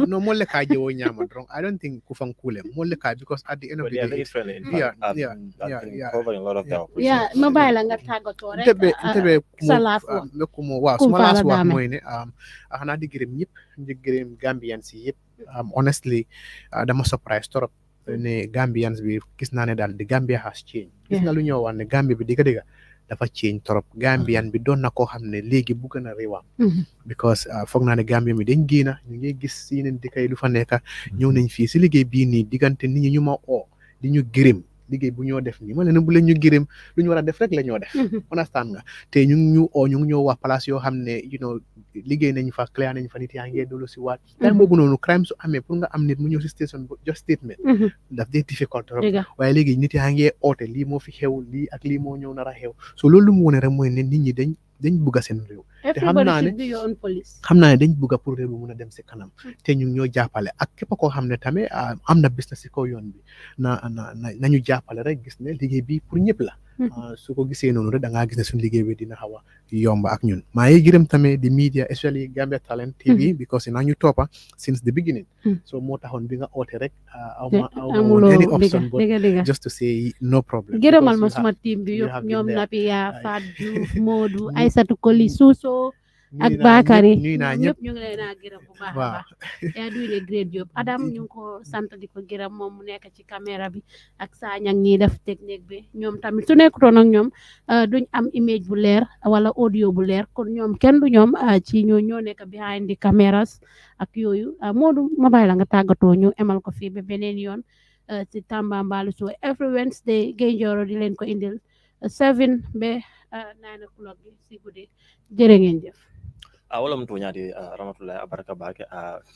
No, molle ka je wo nyama. I don't think kufang kule. Molle ka because at the end of the day, very friendly. Yeah. Covering a lot of that. Yeah, mobile nga tagoto rek. Intebe Salaf. Lekumo wa suma last wa moy ne ana di gërem ñep di gërem Gambians yi yep. Honestly, dama surprise torop ne Gambians bi gis naa ne daal the Gambia has changed. Gis na lu ñoo wax ne Gambia bi diga dafa change torop Gambian bi doon na koo xam ne léegi bu gën a réewam because foog naa ne Gambia mi dañ génna ñu ngi gis yeneen dëkk yi lu fa nekk ñëw nañ fii si liggéey bii nii diggante nit ñi ñu ma oo di ñu gërëm liggéey bu ñoo def nii ma leen bu leen ñu gërëm lu ñu war a def rek la ñoo def understand nga te ñu ngi ñu oo ñu ngi ñoo wax place yoo xam ne liggéey nañ fa clear nañ fa nit yaa ngi dolu si waat time boobu noonu crime su amee pour nga am nit mu ñëw si station just statement daf dee difficult trop waaye léegi nit yaa ngi oote lii moo fi xew lii ak lii moo ñëw nar a xew so loolu mu wone rek mooy ne nit ñi dañ bugga seen réew te xam naa ne dañ bugga pour réew bi mun a dem si kanam te ñu ngi ñoo jàppale ak képp koo xam ne tamit am na business si kaw yoon bi nañu jàppale rek gis ne liggéey bi pour ñëpp la su ko gisee noonu rek da ngaa gis ne suñu liggéey bi dina xaw a yomba ak ñun maa ngi gërëm tamit di media especially Gambia Talent TV because naa ñu toppa since the beginning so moo taxoon bi nga oote rek amuloo any option but just to say no problem gërëmal ma suma team bi yëpp ñoom Nabiya Fatou Diouf Modou Aïssatou Koli Suso ak Bakary nuyu naa ñëpp ñëpp ñu ngi leen a gërëm bu baax a waaw baax yaa duy ne great job Adam ñu ngi ko sant di ko gërëm moom mu nekk ci caméra bi ak Sañang ñiy def technique bi ñoom tamit su nekkutoon ak ñoom duñ am image bu leer wala audio bu leer kon ñoom kenn du ñoom ci ñoo nekk behind the cameras ak yooyu Modou ma bàyyi la nga tàggatoo ñu emal ko fii ba beneen yoon ci Tambambalu show every Wednesday Gaye Njoro di leen ko indil 7 ba 9 o'clock bi si guddi jërë ngeen jëf wala mtu nyati rahmatullahi abaraka bake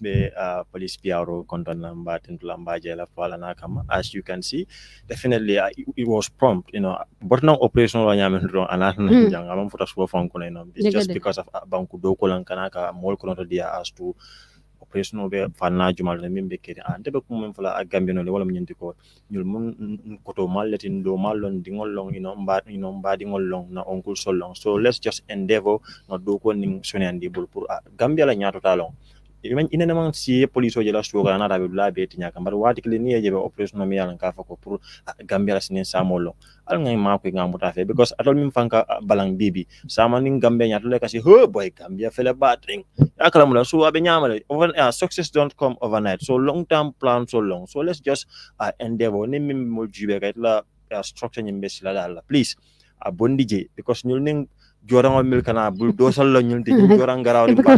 be police piaro kontona mbatintula mbajela fala na kama as you can see definitely it was prompt but now operational wa nyamen ro anat na jang amam futa so fon ko no just because of banku do ko lan kana ka mol ko no dia as to operational be fanna jumal na mimbe kedi ante be ko mum fala agambino le wala nyenti ko ñul mun ko to malletin do mallon dingol long mba dingol long na onkul so long so let's just endeavor no do ko ning sonandi bul pour gambia la nyaato talon ina na man si police o jela so ga na rabe la be tinya kambar wati kle ni je be operational mi yalan ka fa ko pour gambia la sinen samolo al ngay ma ko ngam buta fe because atol mim fanka balang bibi sama ning gambia nyaato le kasi ho boy gambia fele batring akala mula so abe nyamale success don't come overnight so long term plan so long so let's just endeavor ni mim mo jibe kay la structure nyimbe sila dala please bondi je because ñul ning jorang mil kana bul dosal la ñul te jorang garaw ni ba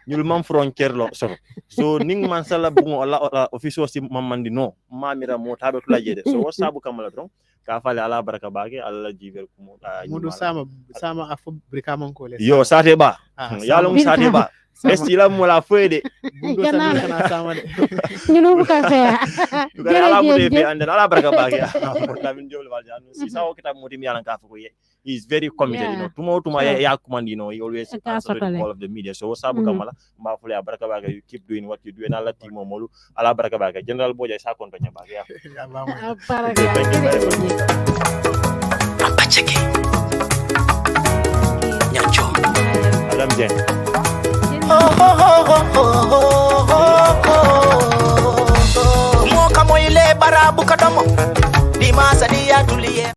ñul mam frontière lo so ning man sala bu ala office si mamandi no mamira mo tabe to la jede so wasabu kamala dron ka fale ala baraka bage ala jiber ko Modou sama afo brika man ko le yo sate ba yalum sate ba estila mo la fede bundo sana sama de ñu no bu ka fe ala mo de ande ala baraka bage la min jol wal janu Sisaho kita mo tim yalan ka fa ko he is very committed tuma ya command he always answer the call of the media so wasabu kamala ma fule baraka bage you keep doing what you do and ala timo molu ala baraka bage general boja sa konto nya bage ya ba Apacheke Nyacho Alam Jen Mo kamoyle barabu kadomo di masa di ya tuliye